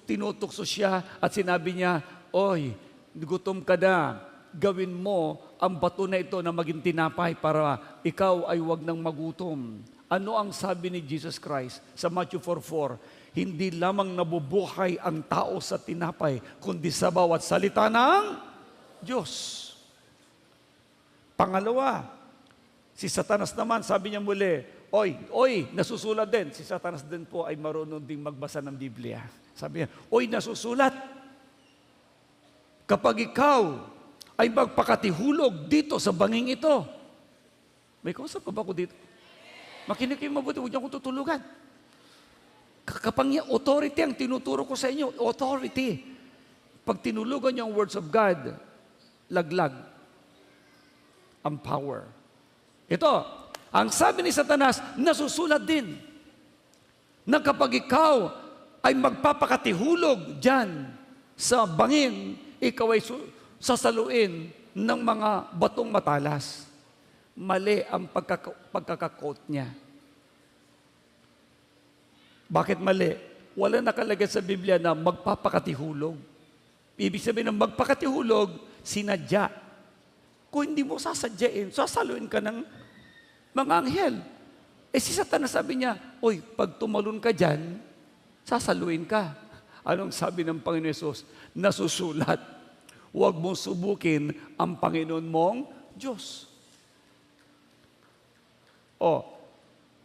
tinutukso siya at sinabi niya, oy, gutom ka na, gawin mo ang bato na ito na maging tinapay para ikaw ay wag nang magutom. Ano ang sabi ni Jesus Christ sa Matthew 4:4? Hindi lamang nabubuhay ang tao sa tinapay, kundi sa bawat salita ng Diyos. Pangalawa, si Satanas naman, sabi niya muli, oy, nasusulat din. Si Satanas din po ay marunong ding magbasa ng Biblia. Sabi niya, oy, nasusulat. Kapag ikaw ay magpakatihulog dito sa banging ito, may kausap pa ba ako dito? Makinig kayo mabuti, huwag niyo akong tutulugan. Authority ang tinuturo ko sa inyo, authority. Pag tinulugan niyo ang words of God, laglag. ang power. Ito, ang sabi ni Satanas, nasusulat din na kapag ikaw ay magpapakatihulog dyan sa bangin, ikaw ay sasaluin ng mga batong matalas. Mali ang pagkakakot niya. Bakit mali? Wala nakalagay sa Biblia na magpapakatihulog. Ibig sabihin ng magpakatihulog, sinadya. Kung hindi mo sasadyain, sasaluin ka ng mga anghel. Si Satanas sabi niya, oy, pag tumalon ka dyan, sasaluin ka. Anong sabi ng Panginoon Yesus? Nasusulat, huwag mong subukin ang Panginoon mong Diyos.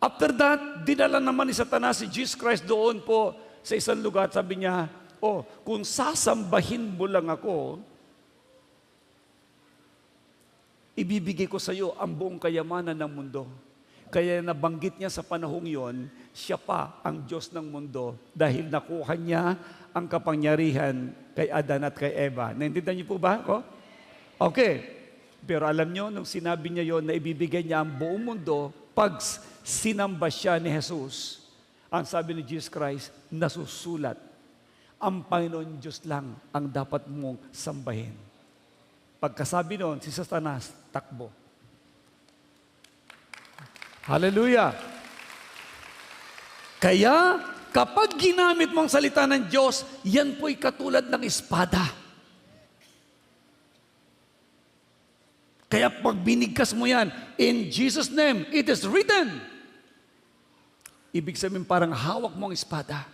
After that, dinala naman ni Satanas si Jesus Christ doon po sa isang lugar. Sabi niya, kung sasambahin mo lang ako, ibibigay ko sa iyo ang buong kayamanan ng mundo. Kaya nabanggit niya sa panahong yon, siya pa ang Diyos ng mundo dahil nakuha niya ang kapangyarihan kay Adan at kay Eva. Naintindihan niyo po ba ako? Okay. Pero alam niyo, nung sinabi niya yon na ibibigay niya ang buong mundo, pag sinamba siya ni Jesus, ang sabi ni Jesus Christ, nasusulat, ang Panginoon Diyos lang ang dapat mong sambahin. Pagkasabi noon, si Satanas, takbo. Hallelujah! Kaya, kapag ginamit mo ang salita ng Diyos, yan po'y katulad ng espada. Kaya pag binigkas mo yan, in Jesus' name, it is written. Ibig sabihin parang hawak mo ang espada.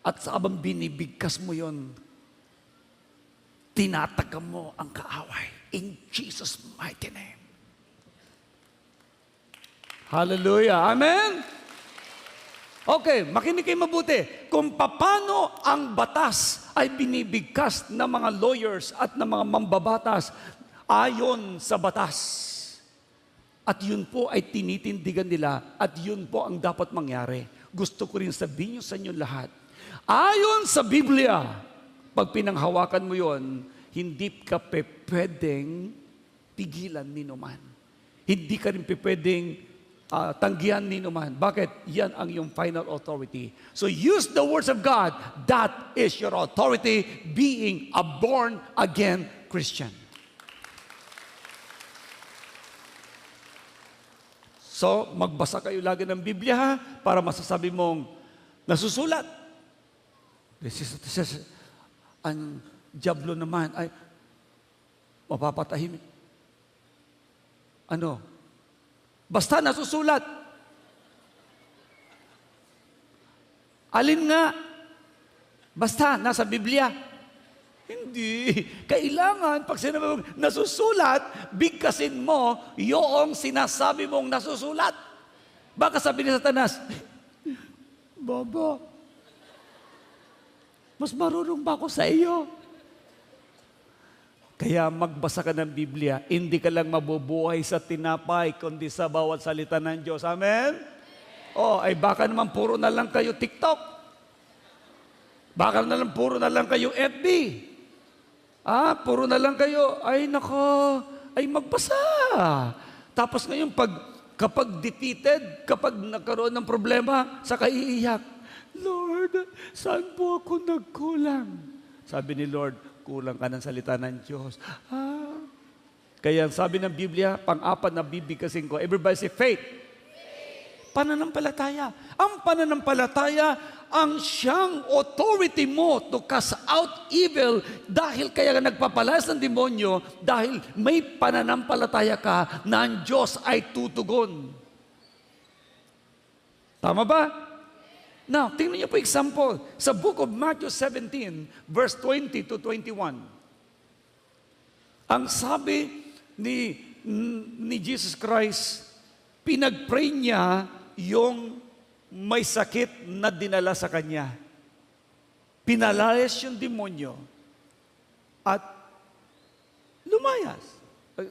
At sa abang binibigkas mo yon, tinatagam mo ang kaaway. In Jesus' mighty name. Hallelujah. Amen? Okay, makinig kayo mabuti. Kung paano ang batas ay binibigkas ng mga lawyers at ng mga mambabatas ayon sa batas. At yun po ay tinitindigan nila at yun po ang dapat mangyari. Gusto ko rin sabihin nyo sa inyo lahat. Ayon sa Biblia, pag pinanghawakan mo yon, hindi ka pwedeng pigilan ni numan. Hindi ka rin pwedeng tanggihan ni numan. Bakit? Yan ang iyong final authority. So use the words of God. That is your authority being a born-again Christian. So, magbasa kayo lagi ng Biblia ha, para masasabi mong nasusulat. Ang diablo naman ay mapapatahimik. Ano? Basta nasusulat. Alin nga? Basta nasa Biblia. Hindi. Kailangan, pag sinabi mong nasusulat, bigkasin mo yung sinasabi mong nasusulat. Baka sabi ni Satanas, Baba, mas marunong ba ako sa iyo? Kaya magbasa ka ng Biblia, hindi ka lang mabubuhay sa tinapay, kundi sa bawat salita ng Diyos. Amen? Ay baka naman puro na lang kayo TikTok. Baka puro na lang kayo FB. Puro na lang kayo, ay nako, ay magbasa. Tapos ngayon, kapag defeated, kapag nagkaroon ng problema, saka iiyak, Lord, saan po ako nagkulang? Sabi ni Lord, kulang ka ng salita ng Diyos. Kaya sabi ng Biblia, pang-apat na bibigkasin ko, everybody say faith. Pananampalataya. Ang pananampalataya, ang siyang authority mo to cast out evil dahil kaya ka nagpapalayas ng demonyo dahil may pananampalataya ka na ang Diyos ay tutugon. Tama ba? Now, tingnan niyo po example sa book of Matthew 17, verse 20 to 21. Ang sabi ni Jesus Christ, pinag-pray niya yung may sakit na dinala sa kanya. Pinalayas yung demonyo at lumayas.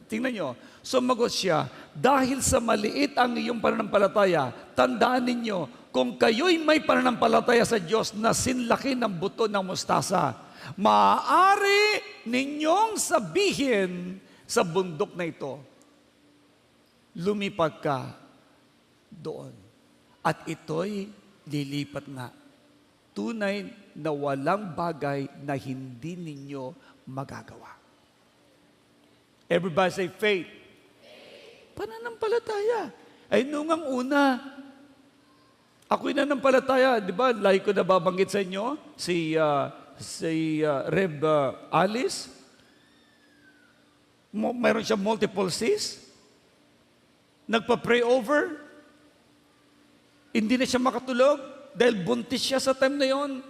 Tingnan nyo, sumagot siya, dahil sa maliit ang iyong pananampalataya, tandaan ninyo, kung kayo'y may pananampalataya sa Diyos na sinlaki ng buto ng mustasa, maaari ninyong sabihin sa bundok na ito, lumipat ka doon. At ito'y lilipat nga. Tunay na walang bagay na hindi ninyo magagawa. Everybody say faith. Pananampalataya. Ay nung ang una, ako'y nananampalataya. Di ba, like ko na babanggit sa inyo, si Rev Alice, mayroon siya multiple cysts, nagpa-pray over, hindi na siya makatulog dahil buntis siya sa time na yon.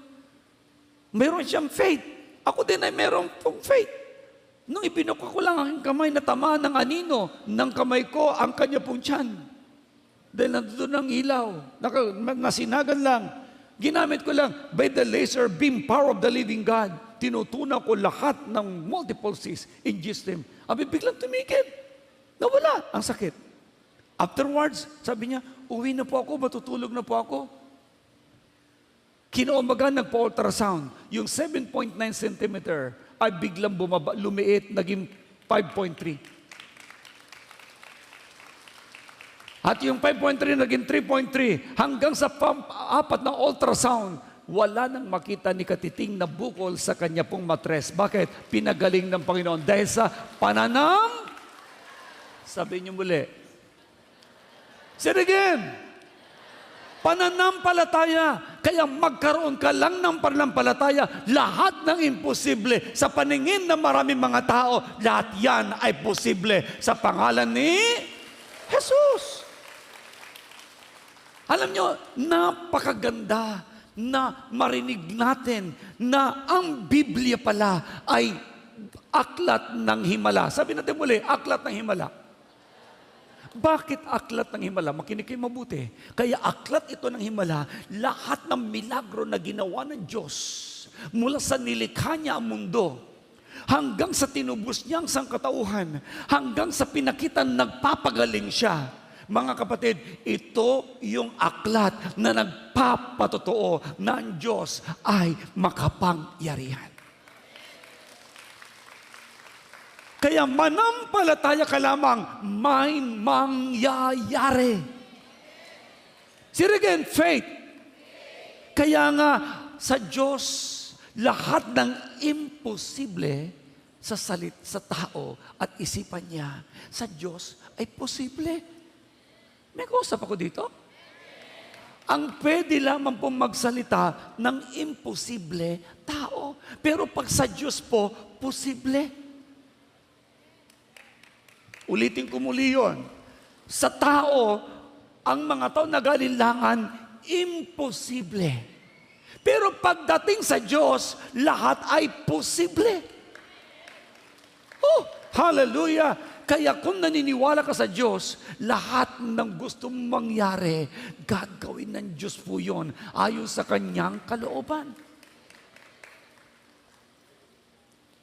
Mayroon siyang faith. Ako din ay mayroon pong faith. Nung ibinuka ko lang ang kamay na tamaan ng anino ng kamay ko, ang kanya pong tiyan. Dahil nandun ang ilaw, nasinagan lang. Ginamit ko lang, by the laser beam power of the living God, tinutunan ko lahat ng multiple cysts in Jesus' name. Abi biglang tumigil. Nawala ang sakit. Afterwards, sabi niya, uwi na po ako, matutulog na po ako. Kinaumaga, nagpa-ultrasound. Yung 7.9 centimeter ay biglang bumaba, lumiit, naging 5.3. At yung 5.3 naging 3.3. Hanggang sa apat na ultrasound, wala nang makita ni Katiting na bukol sa kanya pong matres. Bakit? Pinagaling ng Panginoon. Dahil sa pananam, sabi niyo muli, say it again. Pananampalataya. Kaya magkaroon ka lang ng pananampalataya. Lahat ng imposible sa paningin ng maraming mga tao, lahat yan ay posible sa pangalan ni Jesus. Alam nyo, napakaganda na marinig natin na ang Biblia pala ay aklat ng himala. Sabi natin muli, aklat ng himala. Bakit aklat ng himala? Makinig kayo mabuti. Kaya aklat ito ng himala, lahat ng milagro na ginawa ng Diyos mula sa nilikha niya ang mundo, hanggang sa tinubos niya ang sangkatauhan, hanggang sa pinakita nagpapagaling siya. Mga kapatid, ito yung aklat na nagpapatotoo na ang Diyos ay makapangyarihan. Kaya manampalataya ka lamang, may mangyayari. Say again, faith. Kaya nga, sa Diyos, lahat ng imposible sa tao at isipan niya, sa Diyos ay posible. May kausap ako dito? Ang pwede lamang pong magsalita ng imposible tao. Pero pag sa Diyos po, posible. Ulitin ko muli yun. Sa tao, ang mga tao nag-alinlangan, imposible. Pero pagdating sa Diyos, lahat ay posible. Oh, hallelujah! Kaya kung naniniwala ka sa Diyos, lahat ng gusto mong mangyari, gagawin ng Diyos po yun ayon sa Kanyang kalooban.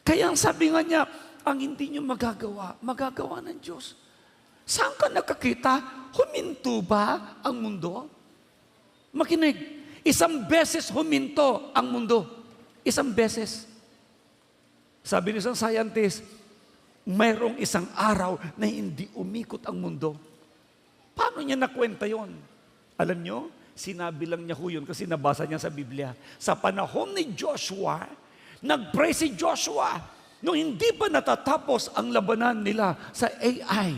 Kaya ang sabi nga niya, ang hindi nyo magagawa ng Diyos. Saan ka nakakita? Huminto ba ang mundo? Makinig, isang beses huminto ang mundo. Isang beses. Sabi ng isang scientist, mayroong isang araw na hindi umikot ang mundo. Paano niya nakwenta yon? Alam nyo, sinabi lang niya ho yun kasi nabasa niya sa Biblia. Sa panahon ni Joshua, nag-pray si Joshua, nung hindi pa natatapos ang labanan nila sa AI.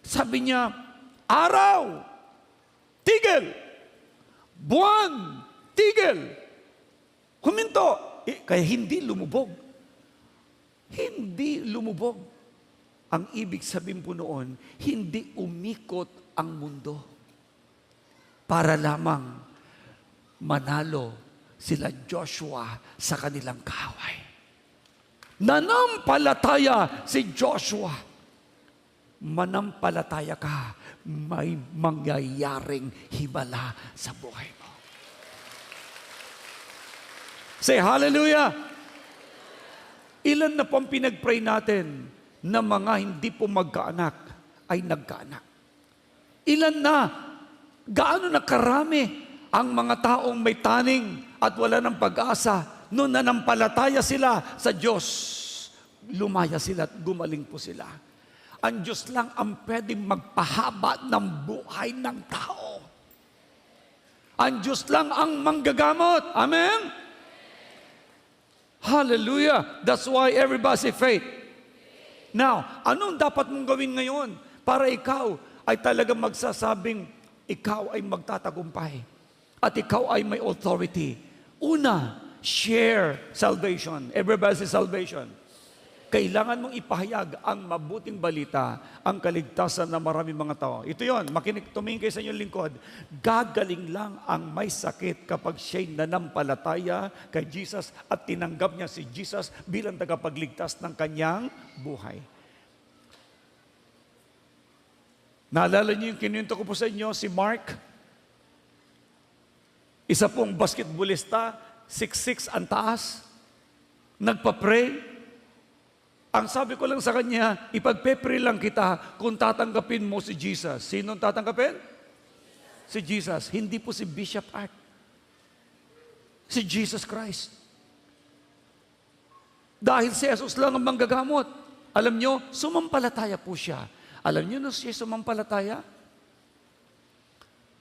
Sabi niya, araw, tigil. Buwan, tigil. Huminto. Kaya hindi lumubog. Hindi lumubog. Ang ibig sabihin po noon, hindi umikot ang mundo para lamang manalo sila Joshua sa kanilang kaaway. Nanampalataya si Joshua. Manampalataya ka, may mangyayaring himala sa buhay mo. Say hallelujah! Ilan na po ang pinag-pray natin na mga hindi po magkaanak ay nagkaanak? Ilan na, gaano na karami ang mga taong may taning at wala ng pag-asa, noon nanampalataya sila sa Diyos, lumaya sila at gumaling po sila. Ang Diyos lang ang pwedeng magpahaba ng buhay ng tao. Ang Diyos lang ang manggagamot. Amen? Hallelujah. That's why everybody say faith. Now, anong dapat mong gawin ngayon para ikaw ay talagang magsasabing ikaw ay magtatagumpay at ikaw ay may authority? Una, share salvation. Everybody say salvation. Kailangan mong ipahayag ang mabuting balita, ang kaligtasan ng maraming mga tao. Ito yon, tumingin kayo sa inyong lingkod. Gagaling lang ang may sakit kapag siya'y nanampalataya kay Jesus at tinanggap niya si Jesus bilang tagapagligtas ng kanyang buhay. Naalala niyo yung kinuwento ko po sa inyo, si Mark? Isa pong basketballista, 6'6" ang taas, nagpa-pray. Ang sabi ko lang sa kanya, ipagpe-pray lang kita kung tatanggapin mo si Jesus. Sinong tatanggapin? Si Jesus. Hindi po si Bishop Art. Si Jesus Christ. Dahil si Jesus lang ang manggagamot. Alam nyo, sumampalataya po siya. Alam nyo na siya sumampalataya?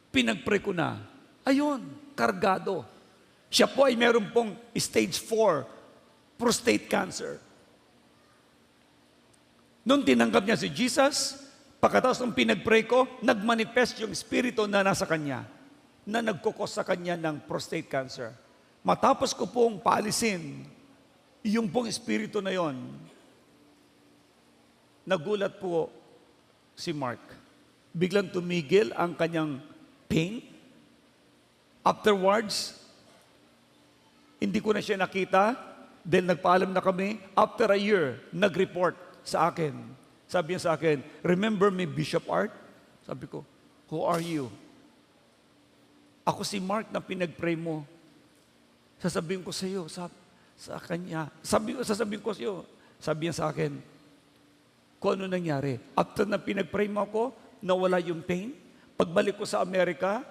Pinagpray ko na. Ayun, kargado. Siya po ay meron pong stage 4 prostate cancer. Nung tinanggap niya si Jesus, pagkatapos ng pinag-pray ko, nagmanifest yung spirito na nasa kanya, na nagkukos sa kanya ng prostate cancer. Matapos ko pong paalisin, yung pong spirito na yon, nagulat po si Mark. Biglang tumigil ang kanyang pain. Afterwards, hindi ko na siya nakita, then nagpaalam na kami. After a year, nag-report sa akin. Sabi niya sa akin, remember me, Bishop Art? Sabi ko, who are you? Ako si Mark na pinag-pray mo. Sasabihin ko sa iyo, sa kanya. Sasabihin ko sa iyo. Sabi niya sa akin, kung ano nangyari. After na pinag-pray mo ako, nawala yung pain. Pagbalik ko sa Amerika,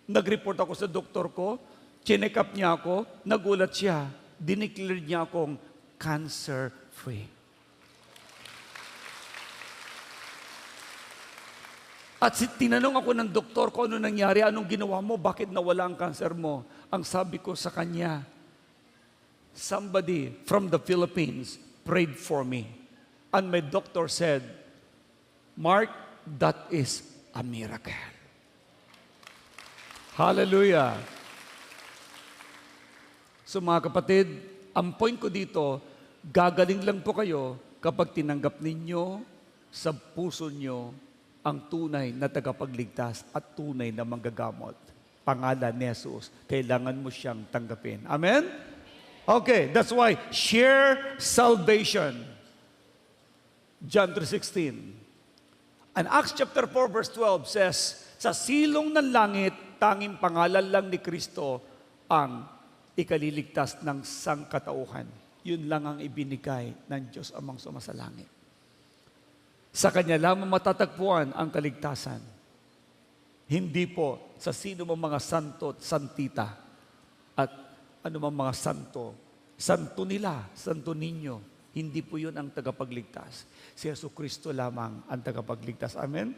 nag-report ako sa doktor ko, chinek up niya ako, nagulat siya, dineclare niya akong cancer-free. At tinanong ako ng doktor kung ano nangyari, anong ginawa mo, bakit nawala ang cancer mo. Ang sabi ko sa kanya, somebody from the Philippines prayed for me. And my doctor said, Mark, that is a miracle. Hallelujah. So mga kapatid, ang point ko dito, gagaling lang po kayo kapag tinanggap ninyo sa puso nyo ang tunay na tagapagligtas at tunay na manggagamot. Pangalan ni Jesus, kailangan mo siyang tanggapin. Amen? Okay, that's why share salvation. John 3:16. And Acts chapter 4 verse 12 says, sa silong ng langit, tanging pangalan lang ni Kristo ang ikaliligtas ng sangkatauhan. Yun lang ang ibinigay ng Diyos amang sumasalangit. Sa Kanya lamang matatagpuan ang kaligtasan. Hindi po sa sino mang mga santo at santita at anumang mga santo. Santo nila, santo ninyo. Hindi po yun ang tagapagligtas. Si Jesucristo lamang ang tagapagligtas. Amen?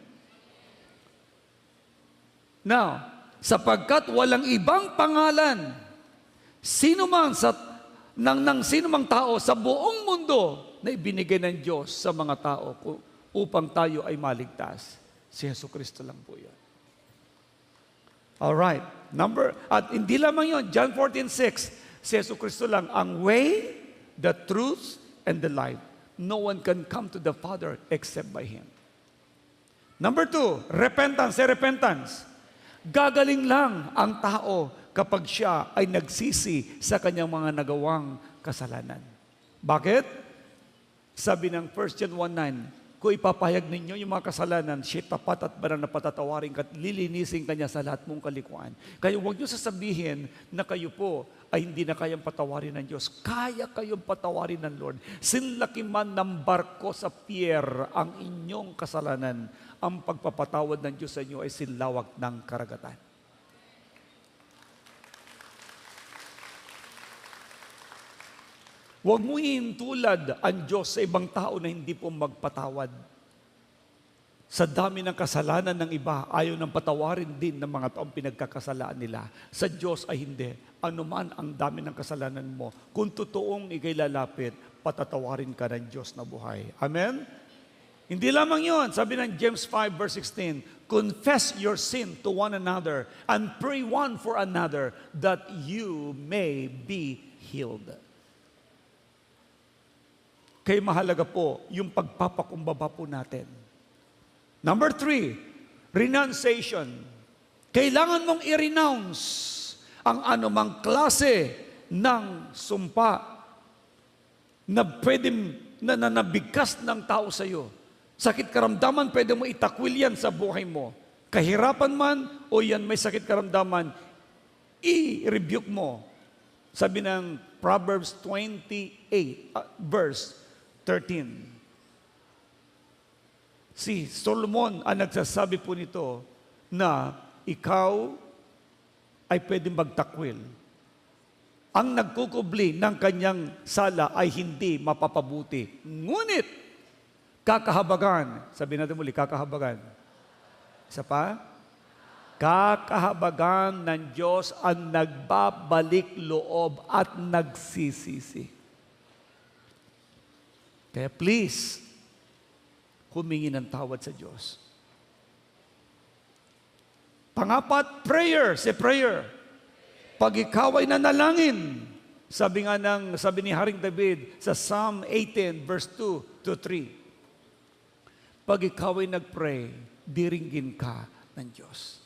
Now, sapagkat walang ibang pangalan, sino man ng sino mang tao sa buong mundo na ibinigay ng Diyos sa mga tao upang tayo ay maligtas. Si Jesucristo lang po yan. Alright. At hindi lamang yun, John 14:6, si Jesucristo lang ang way, the truth, and the life. No one can come to the Father except by Him. Number 2, repentance. Say repentance. Gagaling lang ang tao kapag siya ay nagsisi sa kanyang mga nagawang kasalanan. Bakit? Sabi ng 1 John 1:9, kung ipapahayag ninyo yung mga kasalanan, siya tapat at banal na patatawarin ka at lilinisin kanya sa lahat mong kalikuan. Kaya huwag niyo sasabihin na kayo po ay hindi na kayang patawarin ng Diyos. Kaya kayong patawarin ng Lord. Sinlaki man ng barko sa pier ang inyong kasalanan, ang pagpapatawad ng Diyos sa inyo ay sinlawak ng karagatan. Huwag mo ihintulad ang Diyos sa ibang tao na hindi po magpatawad. Sa dami ng kasalanan ng iba, ayaw nang patawarin din ng mga taong pinagkakasalaan nila. Sa Diyos ay hindi. Ano man ang dami ng kasalanan mo, kung totoong ikay lalapit, patatawarin ka ng Diyos na buhay. Amen? Hindi lamang yon. Sabi ng James 5 verse 16, confess your sin to one another and pray one for another that you may be healed. Kaya mahalaga po yung pagpapakumbaba po natin. Number 3, renunciation. Kailangan mong i-renounce ang anumang klase ng sumpa na pwede na nabigkas ng tao sa iyo. Sakit karamdaman, pwede mo itakwil yan sa buhay mo. Kahirapan man o yan may sakit karamdaman, i-rebuke mo. Sabi ng Proverbs 28, verse 13. Si Solomon ang nagsasabi po nito na ikaw ay pwedeng magtakwil. Ang nagkukubli ng kanyang sala ay hindi mapapabuti. Ngunit, kakahabagan. Sabi natin muli, kakahabagan. Isa pa? Kakahabagan ng Diyos ang nagbabalik loob at nagsisisi. Kaya please, humingi ng tawad sa Diyos. Pangapat, prayer. Say prayer. Pag ikaw ay nanalangin, sabi ni Haring David sa Psalm 18 verse 2 to 3. Pag ikaw ay nagpray, diringgin ka ng Diyos.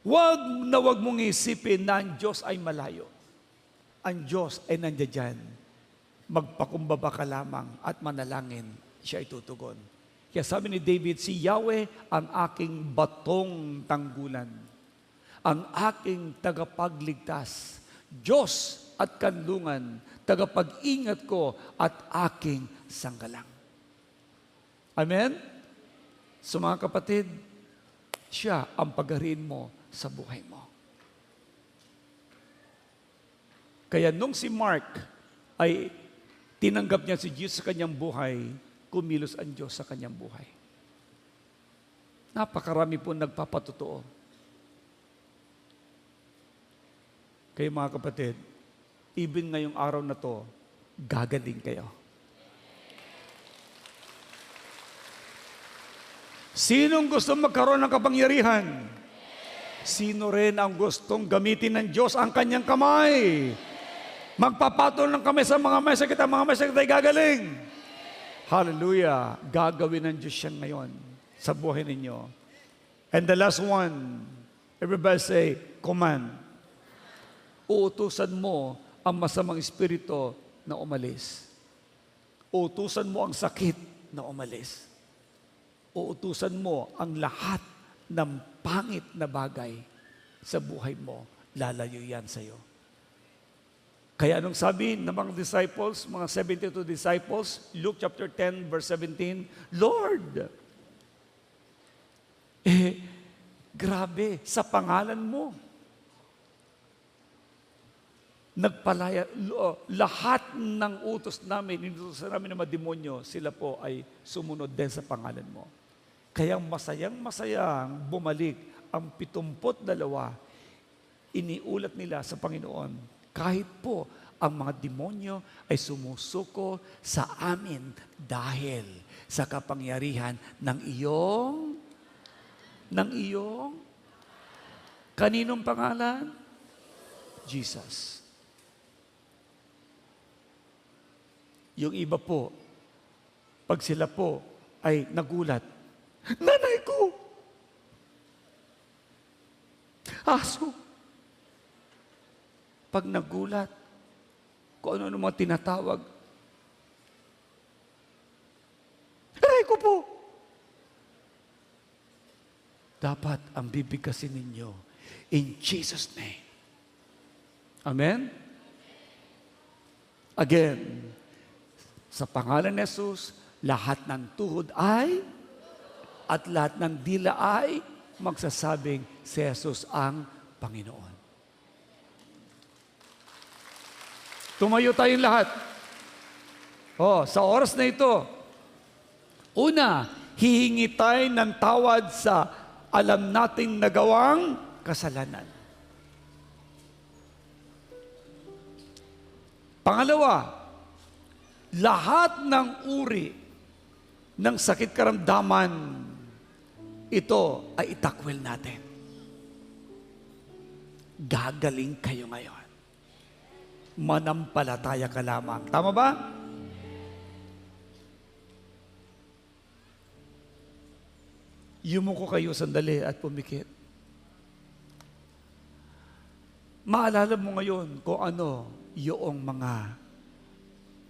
Huwag mong isipin na ang Diyos ay malayo. Ang Diyos ay nandiyan. Magpakumbaba ka lamang at manalangin, siya ay tutugon. Kaya sabi ni David, si Yahweh ang aking batong tanggulan, ang aking tagapagligtas, Diyos at kanlungan, tagapag-ingat ko at aking sanggalang. Amen? So mga kapatid, siya ang paghariin mo sa buhay mo. Kaya nung si Mark ay tinanggap niya si Jesus sa kanyang buhay, kumilos ang Diyos sa kanyang buhay. Napakarami po nagpapatotoo. Kaya mga kapatid, even ngayong araw na to, gagaling kayo. Sinong gusto magkaroon ng kapangyarihan? Sino rin ang gustong gamitin ng Diyos ang kanyang kamay? Magpapatol ng kamay sa mga may sakit, ang mga may sakit ay gagaling. Hallelujah. Gagawin ng Diyos yan ngayon sa buhay ninyo. And the last one, everybody say, command. Uutusan mo ang masamang espiritu na umalis. Uutusan mo ang sakit na umalis. Uutusan mo ang lahat ng pangit na bagay sa buhay mo. Lalayo yan sa iyo. Kaya anong sabi ng mga disciples, mga 72 disciples, Luke chapter 10 verse 17, Lord, grabe, sa pangalan mo, nagpalaya, lahat ng utos namin, inutusan namin ng mga demonyo, sila po ay sumunod din sa pangalan mo. Kaya masayang bumalik ang 72, iniulat nila sa Panginoon, kahit po ang mga demonyo ay sumusuko sa amin dahil sa kapangyarihan ng iyong kaninong pangalan? Jesus. Yung iba po, pag sila po ay nagulat, nanay ko! Aso! Pag nagulat, kung ano mga tinatawag, aray ko po! Dapat ang bibigkasin ninyo in Jesus' name. Amen? Again, sa pangalan ni Jesus, lahat ng tuhod ay at lahat ng dila ay magsasabing si Jesus ang Panginoon. Tumayo tayong lahat. Sa oras na ito, una, hihingi tayo ng tawad sa alam nating nagawang kasalanan. Pangalawa, lahat ng uri ng sakit karamdaman, ito ay itakwil natin. Gagaling kayo ngayon. Manampalataya ka lamang. Tama ba? Yumuko kayo sandali at pumikit. Maalala mo ngayon kung ano yung mga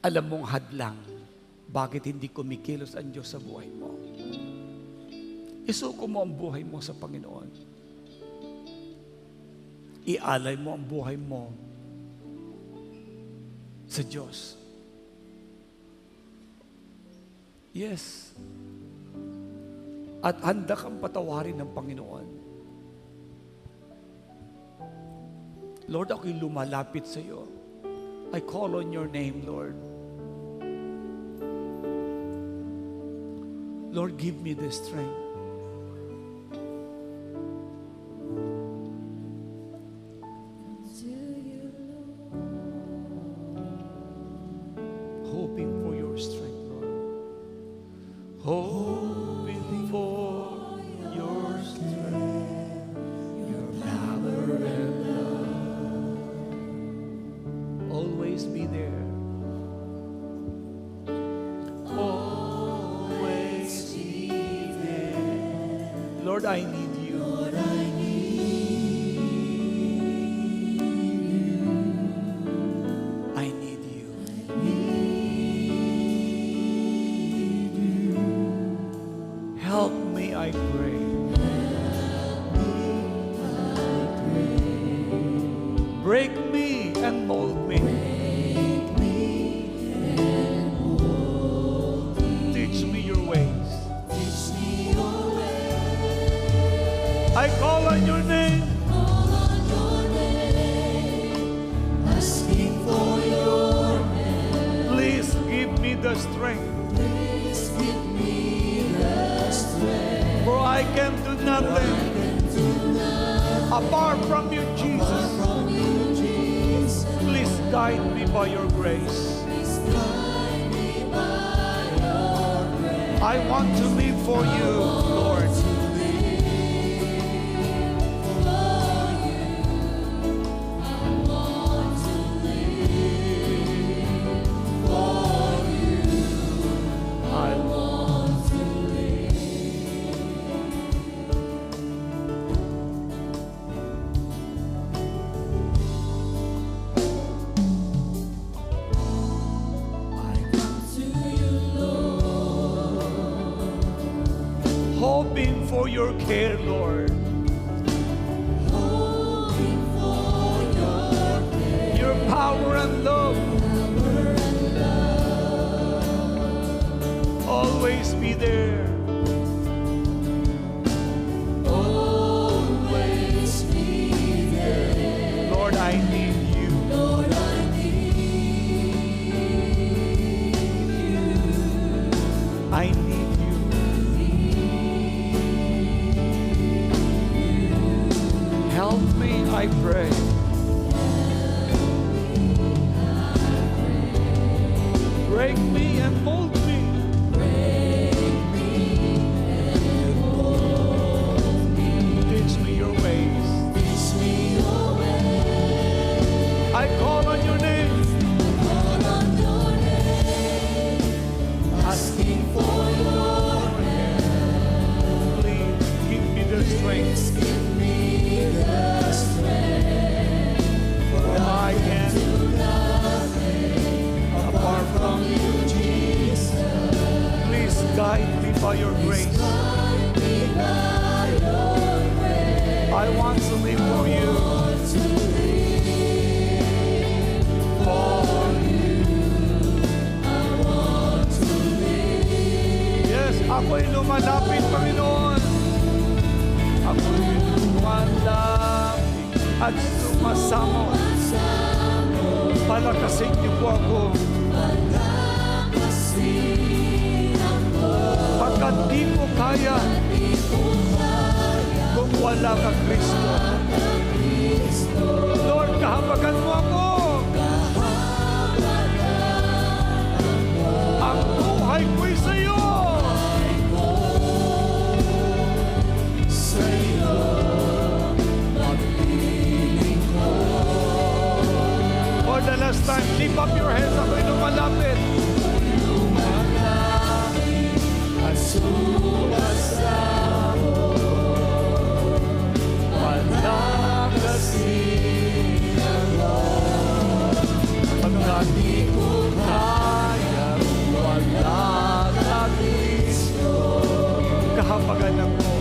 alam mong hadlang, bakit hindi kumikilos ang Diyos sa buhay mo. Isuko mo ang buhay mo sa Panginoon. Ialay mo ang buhay mo sa Diyos. Yes. At handa kang patawarin ng Panginoon. Lord, ako'y lumalapit sa iyo. I call on your name, Lord. Lord, give me the strength. Hoping for your strength, Lord. Hoping for your strength, your power and love. Always be there. Always be there. Lord, I need you. Lord, I need you. I need you. Help me, I pray. Break me and mold me. Teach me your ways. I call on your name. Asking for your help. Please give me the strength. Please give me the strength. For I can do nothing apart from you, Jesus. From you, Jesus. Please guide me by your grace. Please guide me by your grace. I want to live for you, Lord. I want to hoping for your care, Lord. Hoping for your care. Your power and love. Always be there. Always be there. Lord, I need you. Lord, I need you. I need you. Help me, I pray. Break me and mold me. Teach me your ways. Teach me your way. I call on your name. Call on your name. Asking for your help. Please give me the strength. Give me the strength. For I can Do nothing apart from you. Jesus. Please guide me by your grace. Guide me by your grace. I want to live for you. Want to live for you. I want to live. Yes, ako'y lumalapit, Panginoon. Ako'y lumalapit at sumasamo. Palakasin niyo po ako. Palakasin ako. Pagkat At di ko kaya kung wala ka, Kristo. Lord, kahabagan mo ako. Ang buhay ko'y sa'yo. For the last time, lift up your hands. Ako'y lumalapit. at sumasamo. Walang kasing Lord. Pagkat di ko kaya, wala ka Kristo. Kahabagan ako.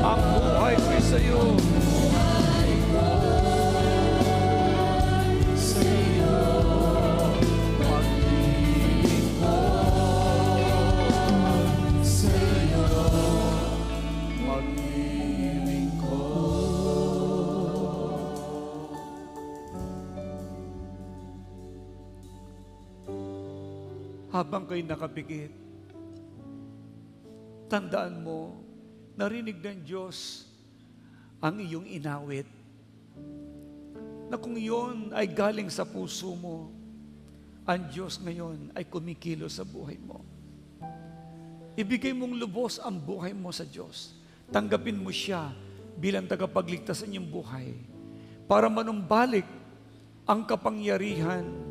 Ang buhay ko'y sa'yo. Habang kayo nakapikit, tandaan mo, narinig ng Diyos ang iyong inawit, na kung iyon ay galing sa puso mo, ang Diyos ngayon ay kumikilo sa buhay mo. Ibigay mong lubos ang buhay mo sa Diyos. Tanggapin mo siya bilang tagapagligtas sa inyong buhay para manumbalik ang kapangyarihan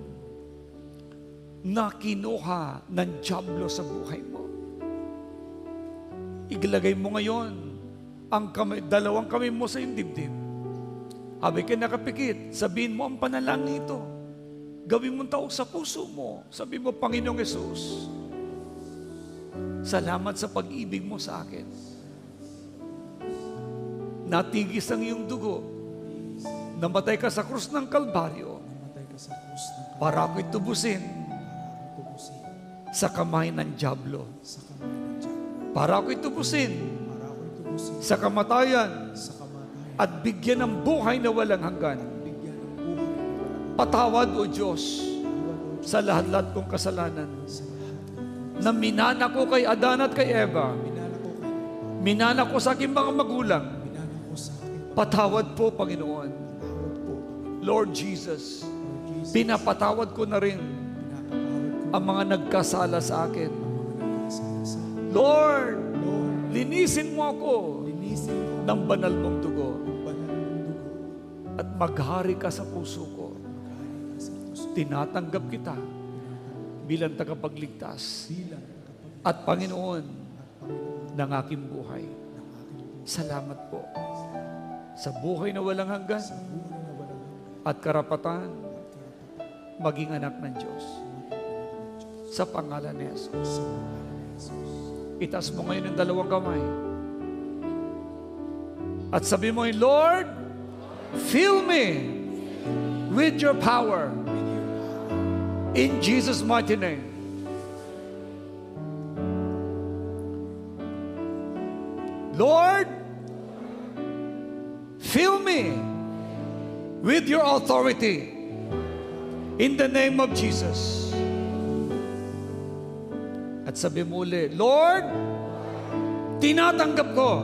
na kinuha ng dyablo sa buhay mo. Iglagay mo ngayon ang dalawang kamay mo sa iyong dibdib. Habang ka nakapikit, sabihin mo ang panalangin ito. Gawin mong taok sa puso mo. Sabihin mo, Panginoong Yesus, salamat sa pag-ibig mo sa akin. Natigis ang iyong dugo. Namatay ka sa krus ng Kalbaryo para ako'y tubusin sa kamay ng dyablo. Para ako'y tubusin sa kamatayan at bigyan ng buhay na walang hanggan. Patawad, O Diyos, sa lahat-lahat kong kasalanan na minana ko kay Adan at kay Eva. Minana ko sa aking mga magulang. Patawad po, Panginoon. Lord Jesus, pinapatawad ko na rin ang mga nagkasala sa akin. Lord, linisin mo ako ng banal mong dugo at maghari ka sa puso ko. Tinatanggap kita bilang tagapagligtas at Panginoon ng aking buhay. Salamat po sa buhay na walang hanggan at karapatan maging anak ng Diyos. Sa pangalan ni Jesus. Itaas mo ngayon ang dalawang kamay. At sabi mo, Lord, fill me with your power. In Jesus' mighty name. Lord, fill me with your authority. In the name of Jesus. At sabi mo ulit, Lord, tinatanggap ko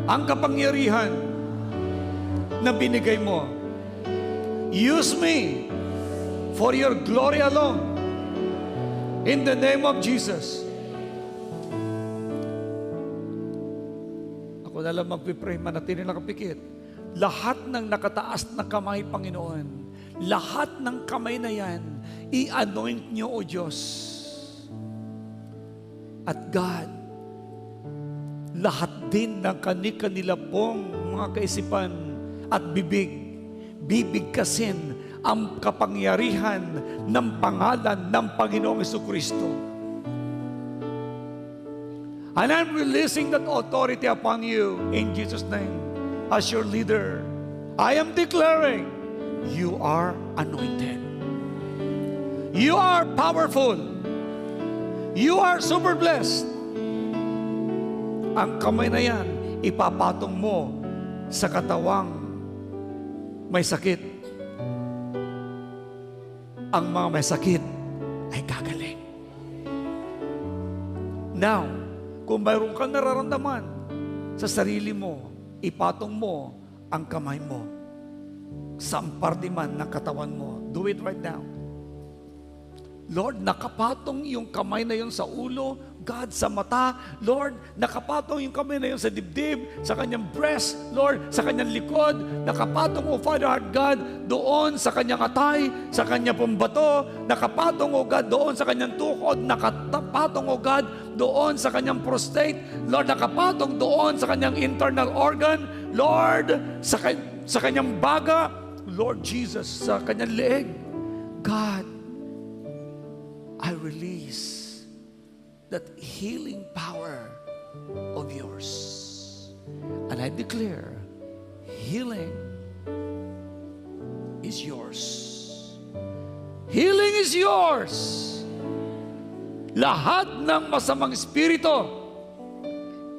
ang kapangyarihan na binigay mo. Use me for your glory alone. In the name of Jesus. Ako na lang magpipray, manatili nakapikit. Lahat ng nakataas na kamay, Panginoon, lahat ng kamay na yan, i-anoint niyo, O Diyos. At God, lahat din ng kanila pong mga kaisipan at bibigkasin ang kapangyarihan ng pangalan ng Panginoong Jesucristo. And I'm releasing that authority upon you in Jesus' name as your leader. I am declaring you are anointed. You are powerful. You are super blessed. Ang kamay na yan, ipapatong mo sa katawang may sakit. Ang mga may sakit ay gagaling. Now, kung mayroon kang nararamdaman sa sarili mo, ipatong mo ang kamay mo sa parte man ng katawan mo. Do it right now. Lord, nakapatong yung kamay na yun sa ulo, God, sa mata. Lord, nakapatong yung kamay na yun sa dibdib, sa kanyang breast, Lord, sa kanyang likod. Nakapatong, O Father Heart God, doon sa kanyang atay, sa kanyang pambato. Nakapatong, O God, doon sa kanyang tukod. Nakapatong, O God, doon sa kanyang prostate. Lord, nakapatong doon sa kanyang internal organ. Lord, sa kanyang baga. Lord Jesus, sa kanyang leeg. God, I release that healing power of yours. And I declare, healing is yours. Healing is yours. Lahat ng masamang espiritu,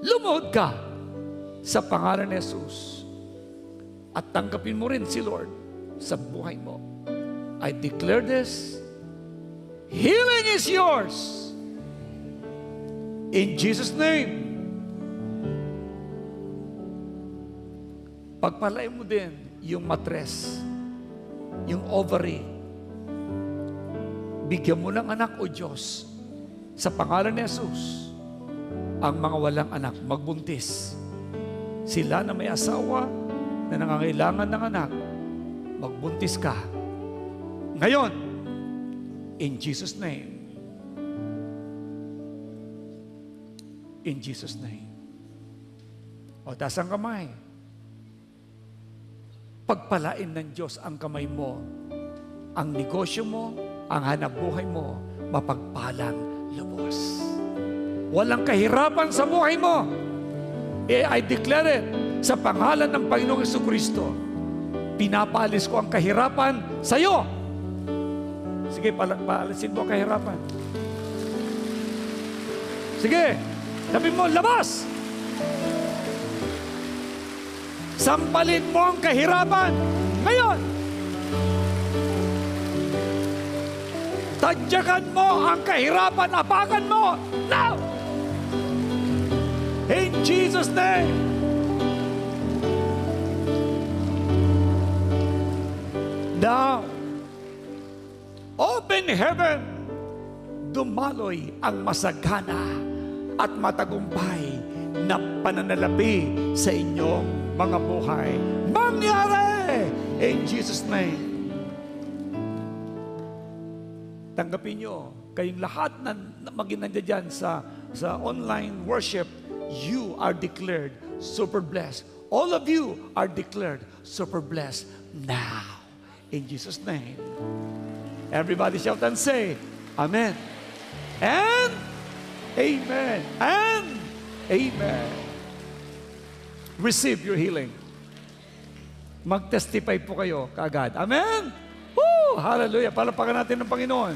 lumuhod ka sa pangalan ni Jesus. At tanggapin mo rin si Lord sa buhay mo. I declare this. Healing is yours. In Jesus' name. Pagpalain mo din yung matres, yung ovary. Bigyan mo ng anak, O Diyos, sa pangalan ni Jesus, ang mga walang anak, magbuntis. Sila na may asawa, na nangangailangan ng anak, magbuntis ka. Ngayon, in Jesus' name. In Jesus' name. O, taas ang kamay. Pagpalain ng Diyos ang kamay mo. Ang negosyo mo, ang hanapbuhay mo, mapagpalang lubos. Walang kahirapan sa buhay mo. I declare it sa pangalan ng Panginoong Jesucristo. Pinapaalis ko ang kahirapan sa iyo. Sige, paalisin mo ang kahirapan. Sige, sabi mo, labas! Sampalin mo ang kahirapan ngayon! Tadyakan mo ang kahirapan, apakan mo now! In Jesus' name! Now, open heaven, dumaloy ang masagana at matagumpay na pananalapi sa inyong mga buhay. Mangyari! In Jesus' name. Tanggapin nyo, kayong lahat na maging nandiyan dyan sa online worship, you are declared super blessed. All of you are declared super blessed now. In Jesus' name. Everybody shout and say, Amen. And Amen. And Amen. Receive your healing. Mag-testify po kayo kaagad. Amen. Woo! Hallelujah. Palapakan natin ng Panginoon.